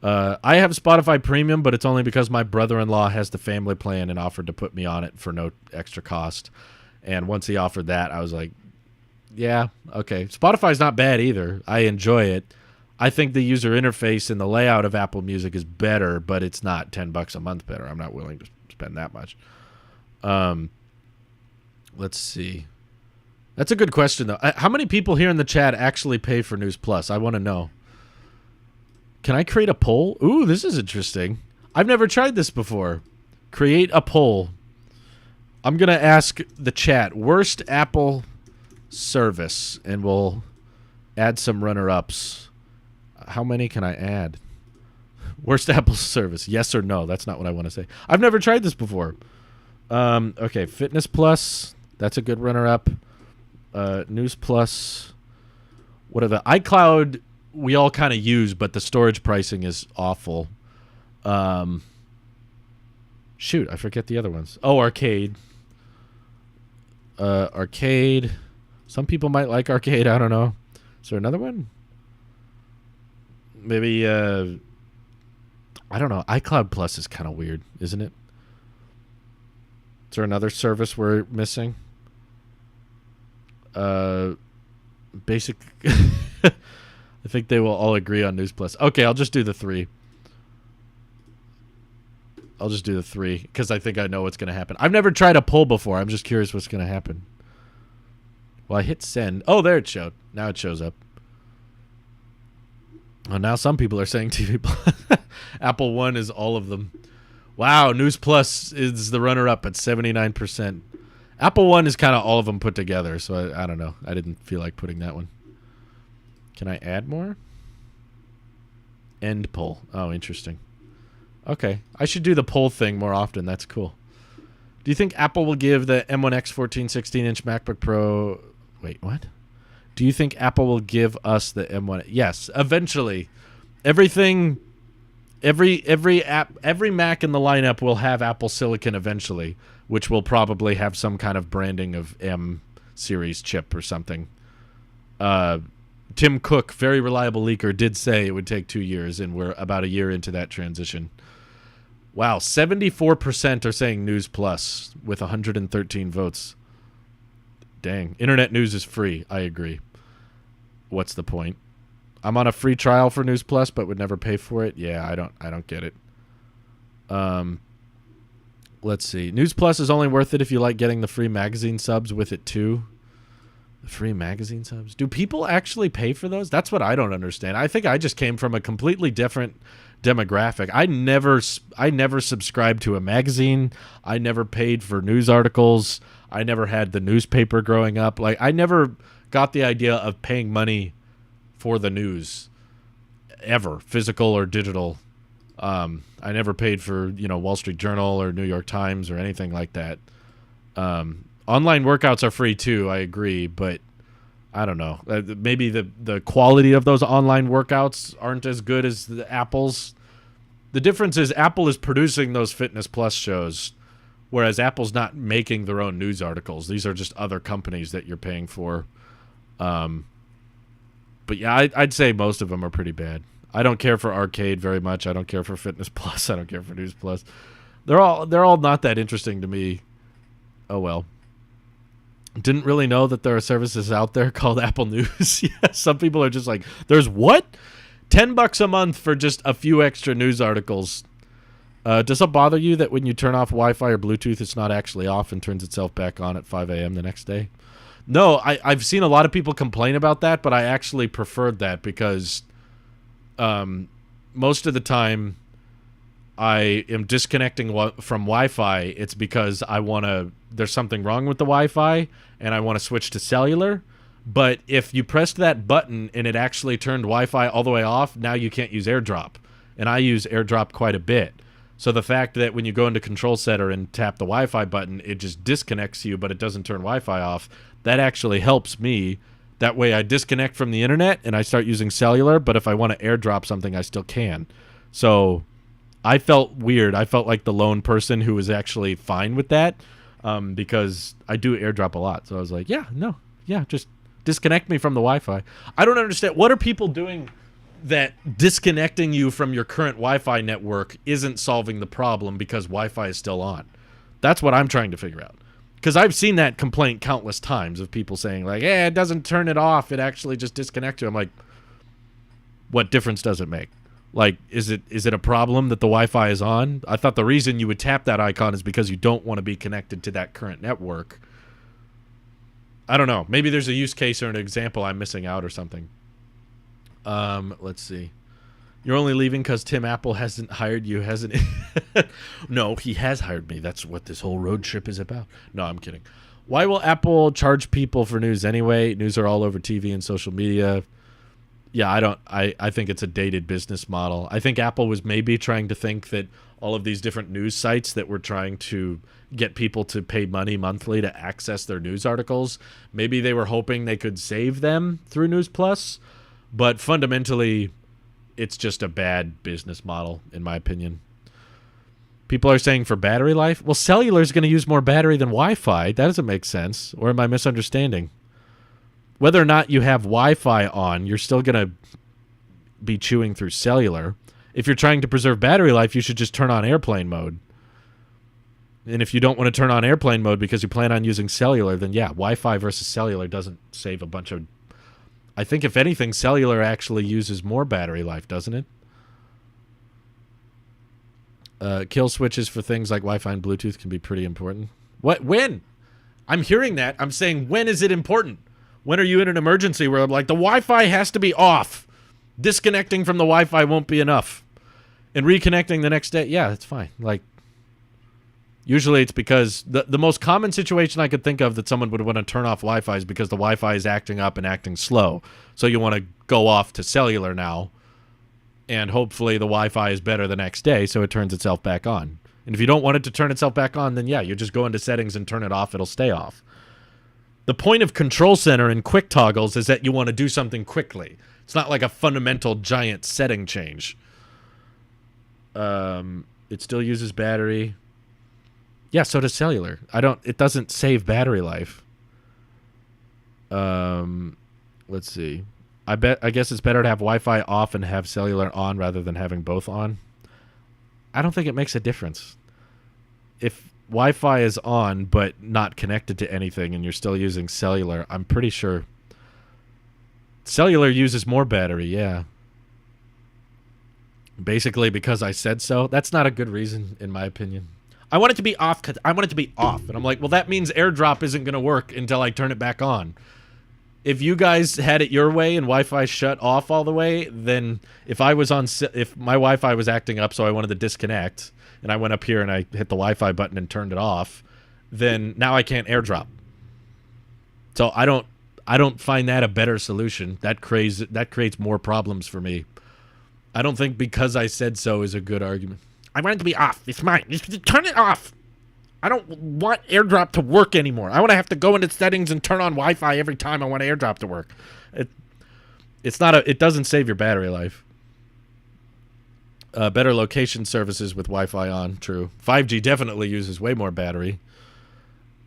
I have Spotify Premium, but it's only because my brother-in-law has the family plan and offered to put me on it for no extra cost. And once he offered that, I was like, yeah, okay. Spotify's not bad either. I enjoy it. I think the user interface and the layout of Apple Music is better, but it's not $10 a month better. I'm not willing to spend that much. Let's see. That's a good question, though. How many people here in the chat actually pay for News Plus? I want to know. Can I create a poll? Ooh, this is interesting. I've never tried this before. Create a poll. I'm going to ask the chat, worst Apple service, and we'll add some runner-ups. How many can I add? Worst Apple service, yes or no? That's not what I want to say. I've never tried this before. Okay, Fitness Plus. That's a good runner-up. News Plus. What are the iCloud? We all kind of use, but the storage pricing is awful. Shoot, I forget the other ones. Oh, Arcade. Arcade. Some people might like Arcade. I don't know. Is there another one? Maybe. I don't know. iCloud Plus is kind of weird, isn't it? Is there another service we're missing? Basic. I think they will all agree on News Plus. Okay, I'll just do the 3. I'll just do the 3 because I think I know what's going to happen. I've never tried a poll before. I'm just curious what's going to happen. Well, I hit send. Oh, there it showed. Now it shows up. Oh, now some people are saying TV Plus. Apple One is all of them. Wow, News Plus is the runner-up at 79%. Apple One is kind of all of them put together, so I don't know. I didn't feel like putting that one. Can I add more? End poll. Oh, interesting. Okay. I should do the poll thing more often. That's cool. Do you think Apple will give the M1X 14, 16-inch MacBook Pro... Wait, what? Do you think Apple will give us the M1... Yes, eventually. Everything... Every Mac in the lineup will have Apple Silicon eventually, which will probably have some kind of branding of M series chip or something. Tim Cook, very reliable leaker, did say it would take 2 years, and we're about a year into that transition. Wow, 74% are saying News Plus with 113 votes. Dang. Internet news is free. I agree. What's the point? I'm on a free trial for News Plus, but would never pay for it. Yeah, I don't get it. Let's see. News Plus is only worth it if you like getting the free magazine subs with it too. The free magazine subs. Do people actually pay for those? That's what I don't understand. I think I just came from a completely different demographic. I never subscribed to a magazine. I never paid for news articles. I never had the newspaper growing up. Like, I never got the idea of paying money for the news ever, physical or digital. I never paid for, Wall Street Journal or New York Times or anything like that. Online workouts are free too, I agree, but I don't know. Maybe the quality of those online workouts aren't as good as the Apple's. The difference is Apple is producing those Fitness Plus shows, whereas Apple's not making their own news articles. These are just other companies that you're paying for. But yeah, I'd say most of them are pretty bad. I don't care for Arcade very much. I don't care for Fitness Plus. I don't care for News Plus. They're all not that interesting to me. Oh well. Didn't really know that there are services out there called Apple News. Yeah, some people are just like, there's what? $10 a month for just a few extra news articles. Does it bother you that when you turn off Wi-Fi or Bluetooth, it's not actually off and turns itself back on at 5 a.m. the next day? No, I've seen a lot of people complain about that, but I actually preferred that because most of the time I am disconnecting from Wi-Fi. It's because there's something wrong with the Wi-Fi and I want to switch to cellular. But if you pressed that button and it actually turned Wi-Fi all the way off, now you can't use AirDrop. And I use AirDrop quite a bit. So the fact that when you go into Control Center and tap the Wi-Fi button, it just disconnects you, but it doesn't turn Wi-Fi off, that actually helps me. That way I disconnect from the internet and I start using cellular, but if I want to AirDrop something, I still can. So I felt weird. I felt like the lone person who was actually fine with that because I do AirDrop a lot. So I was like, just disconnect me from the Wi-Fi. I don't understand. What are people doing that disconnecting you from your current Wi-Fi network isn't solving the problem because Wi-Fi is still on? That's what I'm trying to figure out. Because I've seen that complaint countless times of people saying like, it doesn't turn it off. It actually just disconnects you. I'm like, What difference does it make? Like, is it a problem that the Wi-Fi is on? I thought the reason you would tap that icon is because you don't want to be connected to that current network. I don't know. Maybe there's a use case or an example I'm missing out or something. Let's see. You're only leaving because Tim Apple hasn't hired you, hasn't he? No, he has hired me. That's what this whole road trip is about. No, I'm kidding. Why will Apple charge people for news anyway? News are all over TV and social media. Yeah, I think it's a dated business model. I think Apple was maybe trying to think that all of these different news sites that were trying to get people to pay money monthly to access their news articles, maybe they were hoping they could save them through News Plus, but fundamentally it's just a bad business model in my opinion. People are saying for battery life, well, cellular is going to use more battery than Wi-Fi. That doesn't make sense. Or am I misunderstanding? Whether or not you have Wi-Fi on, you're still going to be chewing through cellular. If you're trying to preserve battery life, you should just turn on airplane mode. And if you don't want to turn on airplane mode because you plan on using cellular, then yeah, Wi-Fi versus cellular doesn't save a bunch of... I think if anything, cellular actually uses more battery life, doesn't it? Kill switches for things like Wi-Fi and Bluetooth can be pretty important. What? When? I'm hearing that. I'm saying, when is it important? When are you in an emergency where I'm like, the Wi-Fi has to be off. Disconnecting from the Wi-Fi won't be enough. And reconnecting the next day, yeah, that's fine. Like, usually it's because the most common situation I could think of that someone would want to turn off Wi-Fi is because the Wi-Fi is acting up and acting slow. So you want to go off to cellular now. And hopefully the Wi-Fi is better the next day, so it turns itself back on. And if you don't want it to turn itself back on, then yeah, you just go into settings and turn it off. It'll stay off. The point of Control Center and quick toggles is that you want to do something quickly. It's not like a fundamental giant setting change. It still uses battery. Yeah, so does cellular. It doesn't save battery life. Let's see. I guess it's better to have Wi-Fi off and have cellular on rather than having both on. I don't think it makes a difference. If Wi-Fi is on but not connected to anything and you're still using cellular, I'm pretty sure cellular uses more battery, yeah. Basically because I said so. That's not a good reason, in my opinion. I want it to be off because I want it to be off. And I'm like, well, that means AirDrop isn't going to work until I turn it back on. If you guys had it your way and Wi-Fi shut off all the way, then if my Wi-Fi was acting up so I wanted to disconnect, and I went up here and I hit the Wi-Fi button and turned it off, then now I can't AirDrop. So I don't find that a better solution. That creates more problems for me. I don't think because I said so is a good argument. I want it to be off. It's mine. Just turn it off. I don't want AirDrop to work anymore. I want to have to go into settings and turn on Wi-Fi every time I want AirDrop to work. It doesn't save your battery life. Better location services with Wi-Fi on. True. 5G definitely uses way more battery.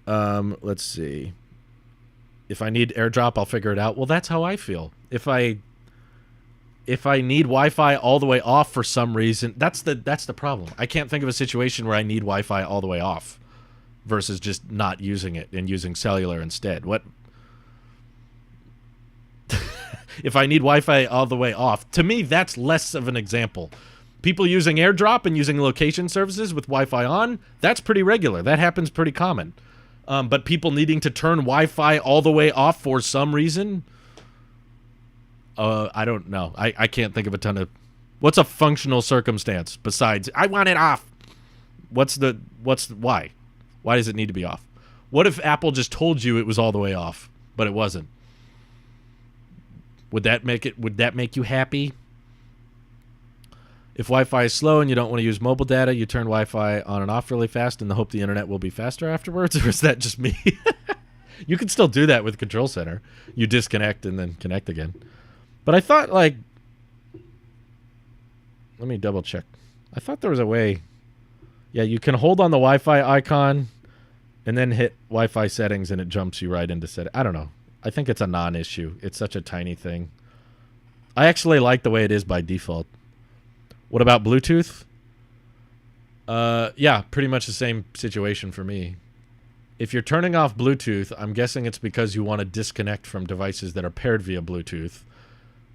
Let's see. If I need AirDrop, I'll figure it out. Well, that's how I feel. If I need Wi-Fi all the way off for some reason, that's the problem. I can't think of a situation where I need Wi-Fi all the way off versus just not using it and using cellular instead. What? If I need Wi-Fi all the way off, to me, that's less of an example. People using AirDrop and using location services with Wi-Fi on, that's pretty regular. That happens pretty common. But people needing to turn Wi-Fi all the way off for some reason, I don't know. I can't think of a ton of... What's a functional circumstance besides, I want it off? Why? Why does it need to be off? What if Apple just told you it was all the way off, but it wasn't? Would that make you happy? If Wi-Fi is slow and you don't want to use mobile data, you turn Wi-Fi on and off really fast in the hope the internet will be faster afterwards? Or is that just me? You can still do that with Control Center. You disconnect and then connect again. But I thought, like... Let me double check. I thought there was a way... Yeah, you can hold on the Wi-Fi icon and then hit Wi-Fi settings and it jumps you right into settings. I don't know. I think it's a non-issue. It's such a tiny thing. I actually like the way it is by default. What about Bluetooth? Yeah, pretty much the same situation for me. If you're turning off Bluetooth, I'm guessing it's because you want to disconnect from devices that are paired via Bluetooth.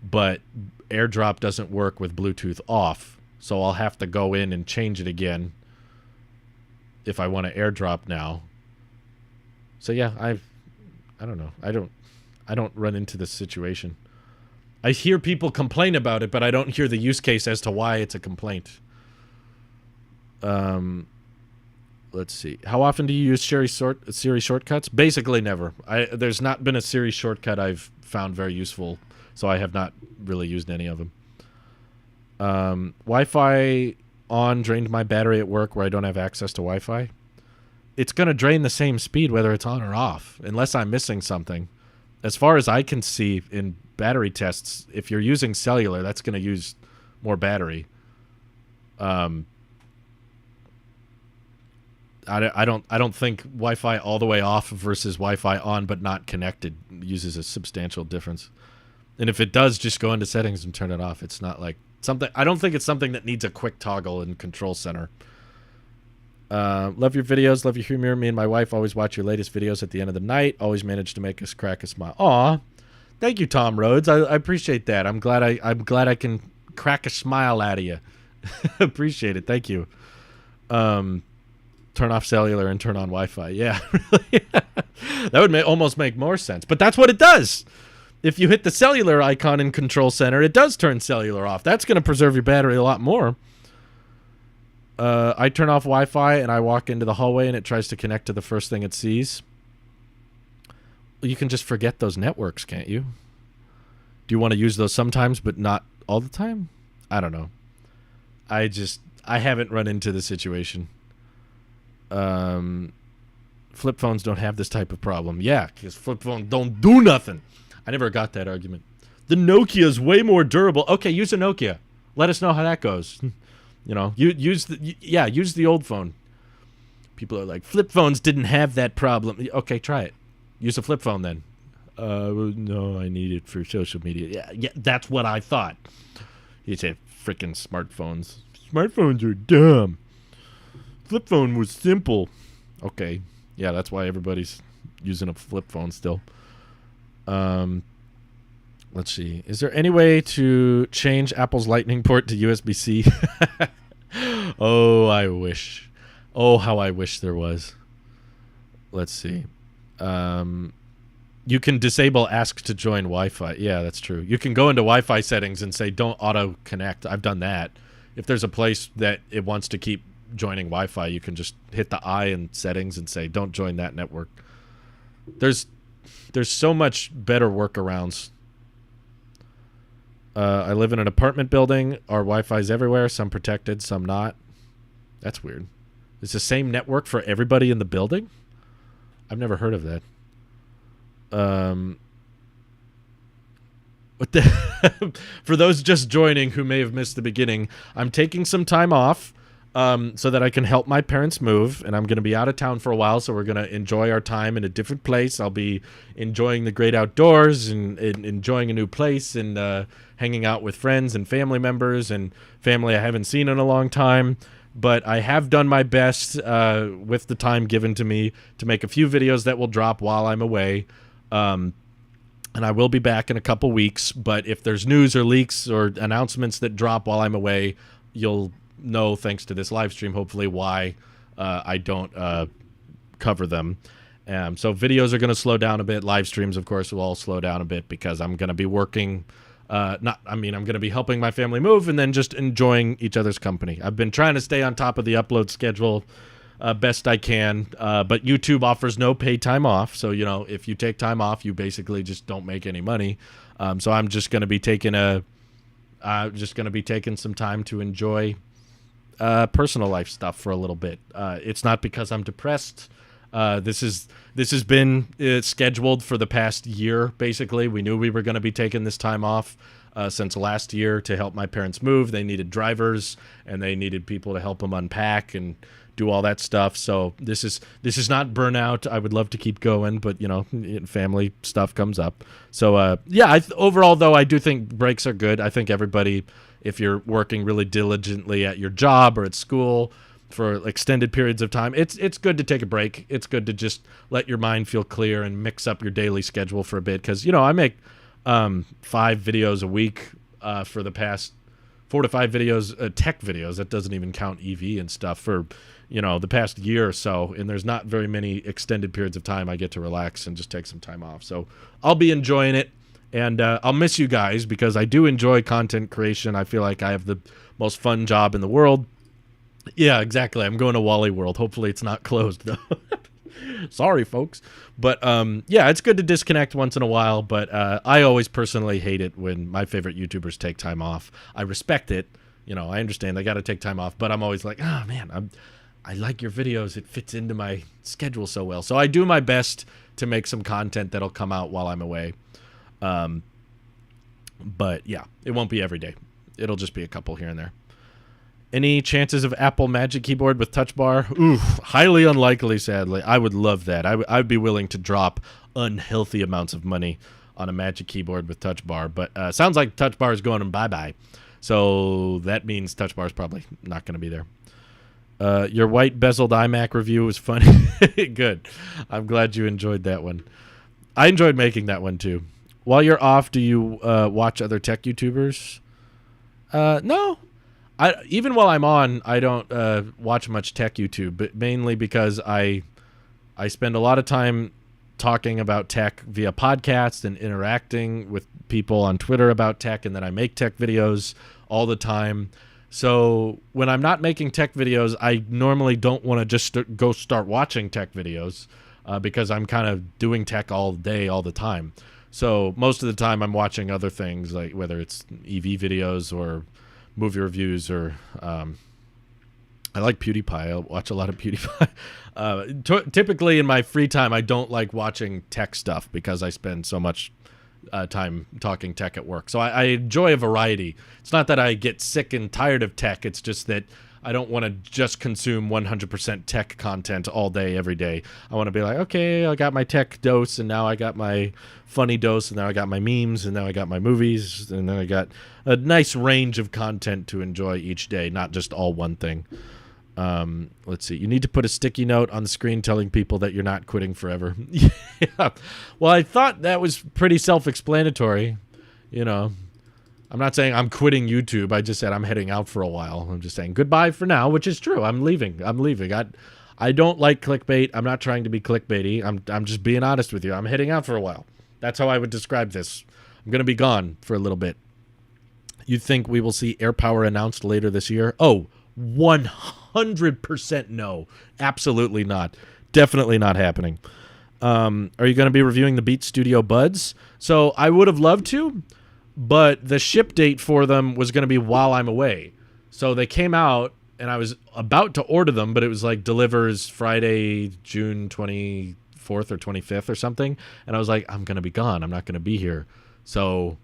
but AirDrop doesn't work with Bluetooth off, so I'll have to go in and change it again if I want to AirDrop now. So yeah, I don't know. I don't run into this situation. I hear people complain about it, but I don't hear the use case as to why it's a complaint. Let's see. How often do you use Siri shortcuts? Basically never. There's not been a Siri shortcut I've found very useful, so I have not really used any of them. Wi-Fi on drained my battery at work where I don't have access to Wi-Fi. It's going to drain the same speed whether it's on or off, unless I'm missing something. As far as I can see in battery tests, if you're using cellular, that's going to use more battery. I don't think Wi-Fi all the way off versus Wi-Fi on but not connected uses a substantial difference. And if it does, just go into settings and turn it off. It's not like something. I don't think it's something that needs a quick toggle in Control Center. Love your videos, love your humor. Me and my wife always watch your latest videos at the end of the night. Always manage to make us crack a smile. Aw, thank you, Tom Rhodes. I appreciate that. I'm glad I can crack a smile out of you. Appreciate it. Thank you. Turn off cellular and turn on Wi-Fi. Yeah, really. That would almost make more sense. But that's what it does. If you hit the cellular icon in Control Center, it does turn cellular off. That's going to preserve your battery a lot more. I turn off Wi-Fi and I walk into the hallway and it tries to connect to the first thing it sees. You can just forget those networks, can't you? Do you want to use those sometimes but not all the time? I don't know. I haven't run into the situation. Flip phones don't have this type of problem. Yeah, because flip phones don't do nothing. I never got that argument. The Nokia is way more durable. Okay, use a Nokia. Let us know how that goes. You know, use the old phone. People are like, flip phones didn't have that problem. Okay, try it. Use a flip phone then. No, I need it for social media. Yeah, that's what I thought. You say freaking smartphones. Smartphones are dumb. Flip phone was simple. Okay, yeah, that's why everybody's using a flip phone still. Let's see. Is there any way to change Apple's Lightning port to USB-C? Oh, I wish. Oh, how I wish there was. Let's see. You can disable ask to join Wi-Fi. Yeah, that's true. You can go into Wi-Fi settings and say don't auto-connect. I've done that. If there's a place that it wants to keep joining Wi-Fi, you can just hit the I in settings and say don't join that network. There's so much better workarounds. I live in an apartment building. Our Wi-Fi's everywhere. Some protected, some not. That's weird. It's the same network for everybody in the building? I've never heard of that. What the for those just joining who may have missed the beginning, I'm taking some time off so that I can help my parents move, and I'm going to be out of town for a while, so we're going to enjoy our time in a different place. I'll be enjoying the great outdoors and enjoying a new place and hanging out with friends and family members and family I haven't seen in a long time. But I have done my best with the time given to me to make a few videos that will drop while I'm away. And I will be back in a couple weeks, but if there's news or leaks or announcements that drop while I'm away, you'll know, thanks to this live stream, hopefully, why I don't cover them. So videos are going to slow down a bit. Live streams, of course, will all slow down a bit because I'm going to be working. I'm going to be helping my family move and then just enjoying each other's company. I've been trying to stay on top of the upload schedule best I can, but YouTube offers no paid time off. So, you know, if you take time off, you basically just don't make any money. So I'm just going to be taking some time to enjoy personal life stuff for a little bit. It's not because I'm depressed. This has been scheduled for the past year. Basically, we knew we were going to be taking this time off since last year to help my parents move. They needed drivers and they needed people to help them unpack and do all that stuff. So this is not burnout. I would love to keep going, but you know, family stuff comes up. So yeah, overall though, I do think breaks are good. I think everybody, if you're working really diligently at your job or at school for extended periods of time, it's good to take a break. It's good to just let your mind feel clear and mix up your daily schedule for a bit. Because, you know, I make 5 videos a week for the past 4 to 5 videos, tech videos. That doesn't even count EV and stuff for, the past year or so. And there's not very many extended periods of time I get to relax and just take some time off. So I'll be enjoying it. And I'll miss you guys because I do enjoy content creation. I feel like I have the most fun job in the world. Yeah, exactly. I'm going to Wally World. Hopefully it's not closed, though. Sorry, folks. But, yeah, it's good to disconnect once in a while. But I always personally hate it when my favorite YouTubers take time off. I respect it. I understand they got to take time off. But I'm always like, oh, man, I like your videos. It fits into my schedule so well. So I do my best to make some content that'll come out while I'm away. But yeah, it won't be every day. It'll just be a couple here and there. Any chances of Apple Magic Keyboard with Touch Bar? Oof, highly unlikely, sadly. I would love that. I'd be willing to drop unhealthy amounts of money on a Magic Keyboard with Touch Bar. But sounds like Touch Bar is going bye-bye. So that means Touch Bar is probably not going to be there. Your white bezeled iMac review was funny. Good. I'm glad you enjoyed that one. I enjoyed making that one, too. While you're off, do you watch other tech YouTubers? No. Even while I'm on, I don't watch much tech YouTube, but mainly because I spend a lot of time talking about tech via podcasts and interacting with people on Twitter about tech, and then I make tech videos all the time. So when I'm not making tech videos, I normally don't want to just go start watching tech videos because I'm kind of doing tech all day, all the time. So most of the time I'm watching other things, like whether it's EV videos or movie reviews or I like PewDiePie. I watch a lot of PewDiePie. Typically in my free time, I don't like watching tech stuff because I spend so much time talking tech at work. So I enjoy a variety. It's not that I get sick and tired of tech. It's just that I don't want to just consume 100% tech content all day, every day. I want to be like, okay, I got my tech dose, and now I got my funny dose, and now I got my memes, and now I got my movies, and then I got a nice range of content to enjoy each day, not just all one thing. Let's see. You need to put a sticky note on the screen telling people that you're not quitting forever. Yeah. Well, I thought that was pretty self-explanatory, I'm not saying I'm quitting YouTube. I just said I'm heading out for a while. I'm just saying goodbye for now, which is true. I'm leaving. I don't like clickbait. I'm not trying to be clickbaity. I'm just being honest with you. I'm heading out for a while. That's how I would describe this. I'm going to be gone for a little bit. You think we will see AirPower announced later this year? Oh, 100% no. Absolutely not. Definitely not happening. Are you going to be reviewing the Beats Studio Buds? So I would have loved to, but the ship date for them was going to be while I'm away. So they came out, and I was about to order them, but it was like delivers Friday, June 24th or 25th or something. And I was like, I'm going to be gone. I'm not going to be here. So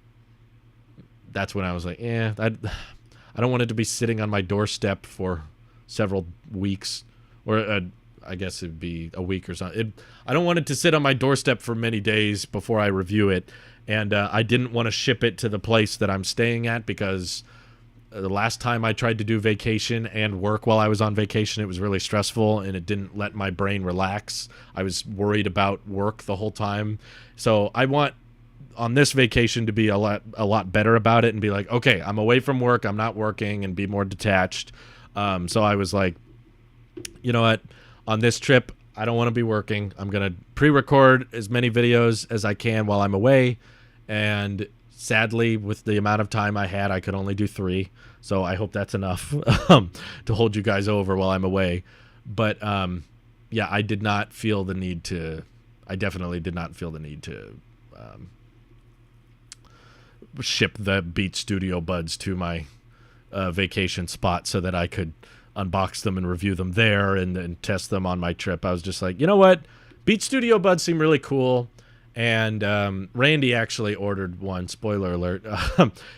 that's when I was like, I don't want it to be sitting on my doorstep for several weeks. Or I guess it'd be a week or something. I don't want it to sit on my doorstep for many days before I review it. And I didn't want to ship it to the place that I'm staying at because the last time I tried to do vacation and work while I was on vacation, it was really stressful and it didn't let my brain relax. I was worried about work the whole time. So I want on this vacation to be a lot better about it and be like, okay, I'm away from work, I'm not working, and be more detached. So I was like, you know what? On this trip, I don't want to be working. I'm going to pre-record as many videos as I can while I'm away. And sadly, with the amount of time I had, I could only do 3. So I hope that's enough to hold you guys over while I'm away. But yeah, I did not feel the need to. I definitely did not feel the need to ship the Beats Studio Buds to my vacation spot so that I could unbox them and review them there and test them on my trip. I was just like, you know what? Beats Studio Buds seem really cool. And Randy actually ordered one. Spoiler alert.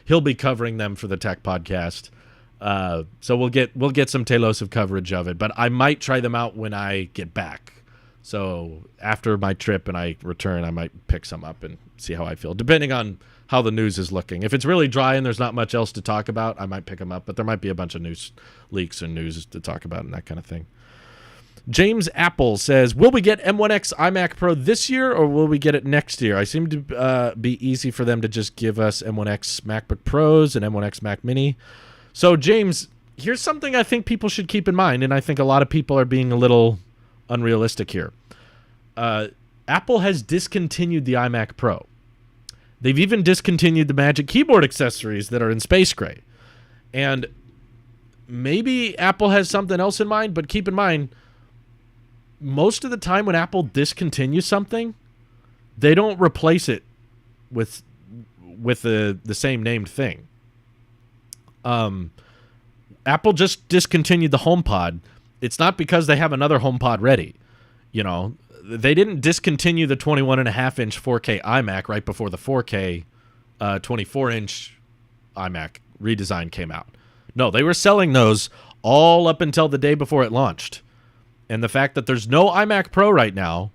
He'll be covering them for the Tech Podcast. So we'll get some Tailosive coverage of it. But I might try them out when I get back. So after my trip and I return, I might pick some up and see how I feel, depending on how the news is looking. If it's really dry and there's not much else to talk about, I might pick them up. But there might be a bunch of news leaks and news to talk about and that kind of thing. James Apple says, will we get M1X iMac Pro this year or will we get it next year? I seem to be easy for them to just give us M1X MacBook Pros and M1X Mac Mini. So, James, here's something I think people should keep in mind, and I think a lot of people are being a little unrealistic here. Apple has discontinued the iMac Pro. They've even discontinued the Magic Keyboard accessories that are in space gray. And maybe Apple has something else in mind, but keep in mind, most of the time when Apple discontinues something, they don't replace it with the same named thing. Apple just discontinued the HomePod. It's not because they have another HomePod ready. You know, they didn't discontinue the 21.5-inch 4K iMac right before the 4K 24-inch iMac redesign came out. No, they were selling those all up until the day before it launched. And the fact that there's no iMac Pro right now,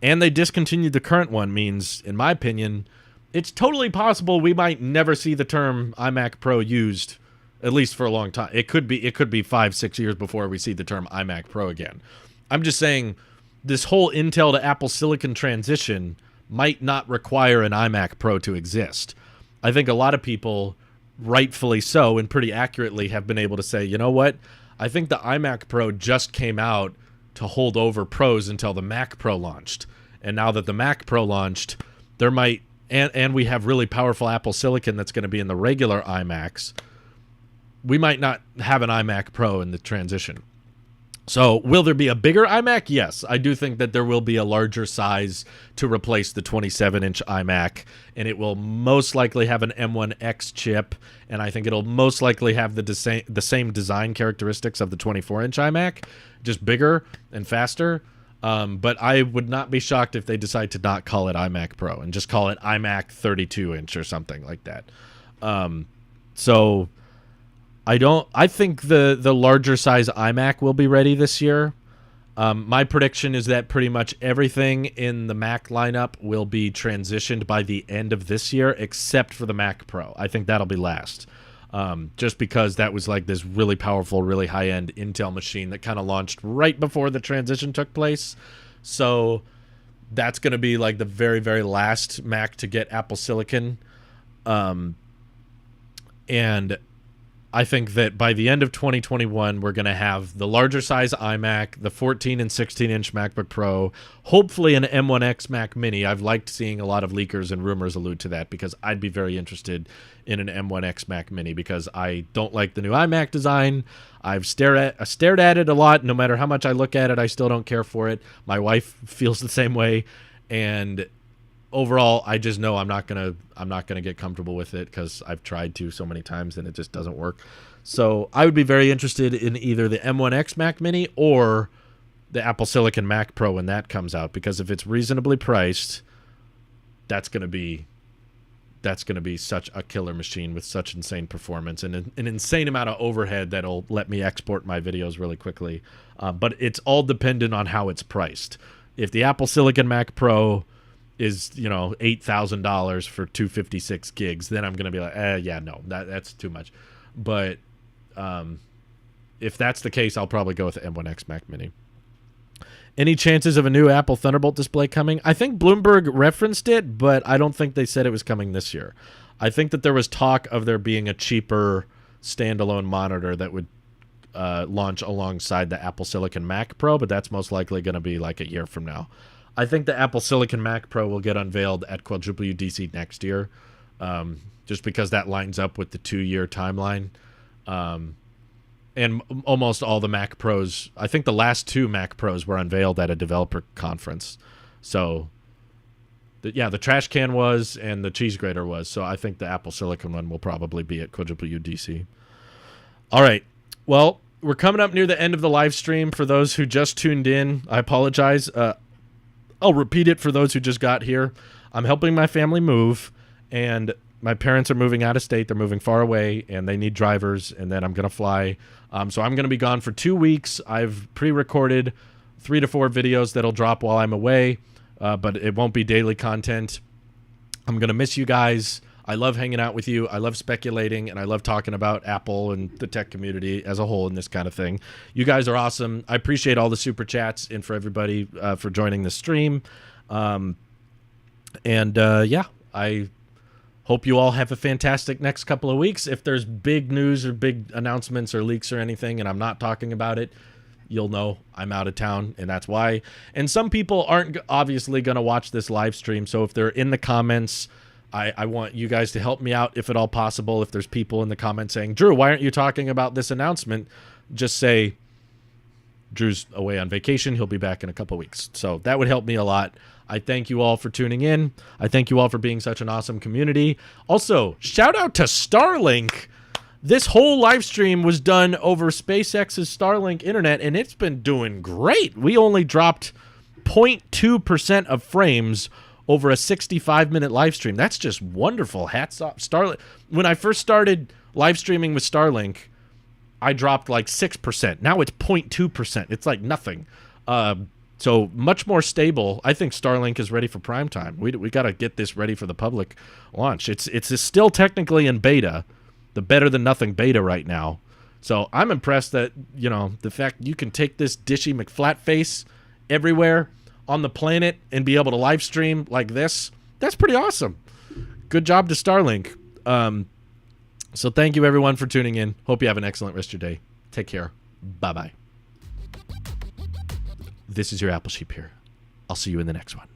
and they discontinued the current one, means, in my opinion, it's totally possible we might never see the term iMac Pro used, at least for a long time. It could be 5-6 years before we see the term iMac Pro again. I'm just saying this whole Intel to Apple Silicon transition might not require an iMac Pro to exist. I think a lot of people, rightfully so and pretty accurately, have been able to say, you know what? I think the iMac Pro just came out to hold over Pros until the Mac Pro launched. And now that the Mac Pro launched, there might, and we have really powerful Apple Silicon that's going to be in the regular iMacs, we might not have an iMac Pro in the transition. So will there be a bigger iMac? Yes, I do think that there will be a larger size to replace the 27-inch iMac, and it will most likely have an M1X chip, and I think it'll most likely have the same design characteristics of the 24-inch iMac, just bigger and faster. But I would not be shocked if they decide to not call it iMac Pro and just call it iMac 32-inch or something like that. So I think the larger size iMac will be ready this year. My prediction is that pretty much everything in the Mac lineup will be transitioned by the end of this year, except for the Mac Pro. I think that'll be last. Just because that was like this really powerful, really high-end Intel machine that kind of launched right before the transition took place. So that's going to be like the very, very last Mac to get Apple Silicon. And I think that by the end of 2021, we're going to have the larger size iMac, the 14 and 16-inch MacBook Pro, hopefully an M1X Mac Mini. I've liked seeing a lot of leakers and rumors allude to that because I'd be very interested in an M1X Mac Mini because I don't like the new iMac design. I've stared at it a lot. No matter how much I look at it, I still don't care for it. My wife feels the same way, and overall, I just know I'm not gonna get comfortable with it because I've tried to so many times and it just doesn't work. So I would be very interested in either the M1X Mac Mini or the Apple Silicon Mac Pro when that comes out, because if it's reasonably priced, that's gonna be such a killer machine with such insane performance and an insane amount of overhead that'll let me export my videos really quickly. But it's all dependent on how it's priced. If the Apple Silicon Mac Pro is, $8,000 for 256 gigs, then I'm going to be like, yeah, no, that's too much. But if that's the case, I'll probably go with the M1X Mac Mini. Any chances of a new Apple Thunderbolt display coming? I think Bloomberg referenced it, but I don't think they said it was coming this year. I think that there was talk of there being a cheaper standalone monitor that would launch alongside the Apple Silicon Mac Pro, but that's most likely going to be like a year from now. I think the Apple Silicon Mac Pro will get unveiled at Quadruple UDC next year, just because that lines up with the 2-year timeline. And almost all the Mac Pros, I think the last 2 Mac Pros were unveiled at a developer conference. So, the trash can was and the cheese grater was. So I think the Apple Silicon one will probably be at Quadruple UDC. All right. Well, we're coming up near the end of the live stream. For those who just tuned in, I apologize. I'll repeat it for those who just got here. I'm helping my family move, and my parents are moving out of state. They're moving far away, and they need drivers, and then I'm going to fly. So I'm going to be gone for 2 weeks. I've pre-recorded 3 to 4 videos that'll drop while I'm away, but it won't be daily content. I'm going to miss you guys. I love hanging out with you. I love speculating, and I love talking about Apple and the tech community as a whole and this kind of thing. You guys are awesome. I appreciate all the super chats and for everybody for joining the stream. Yeah, I hope you all have a fantastic next couple of weeks. If there's big news or big announcements or leaks or anything and I'm not talking about it, you'll know I'm out of town, and that's why. And some people aren't obviously going to watch this live stream, so if they're in the comments, I want you guys to help me out if at all possible. If there's people in the comments saying, Drew, why aren't you talking about this announcement? Just say, Drew's away on vacation. He'll be back in a couple weeks. So that would help me a lot. I thank you all for tuning in. I thank you all for being such an awesome community. Also, shout out to Starlink. This whole live stream was done over SpaceX's Starlink internet, and it's been doing great. We only dropped 0.2% of frames over a 65-minute live stream. That's just wonderful. Hats off. Starlink. When I first started live streaming with Starlink, I dropped like 6%. Now it's 0.2%. It's like nothing. So much more stable. I think Starlink is ready for prime time. We got to get this ready for the public launch. It's still technically in beta, the better than nothing beta right now. So I'm impressed that, you know, the fact you can take this dishy McFlatface everywhere on the planet and be able to live stream like this, that's pretty awesome. Good job to Starlink. So thank you everyone for tuning in. Hope you have an excellent rest of your day. Take care. Bye-bye. This is your Apple Sheep here. I'll see you in the next one.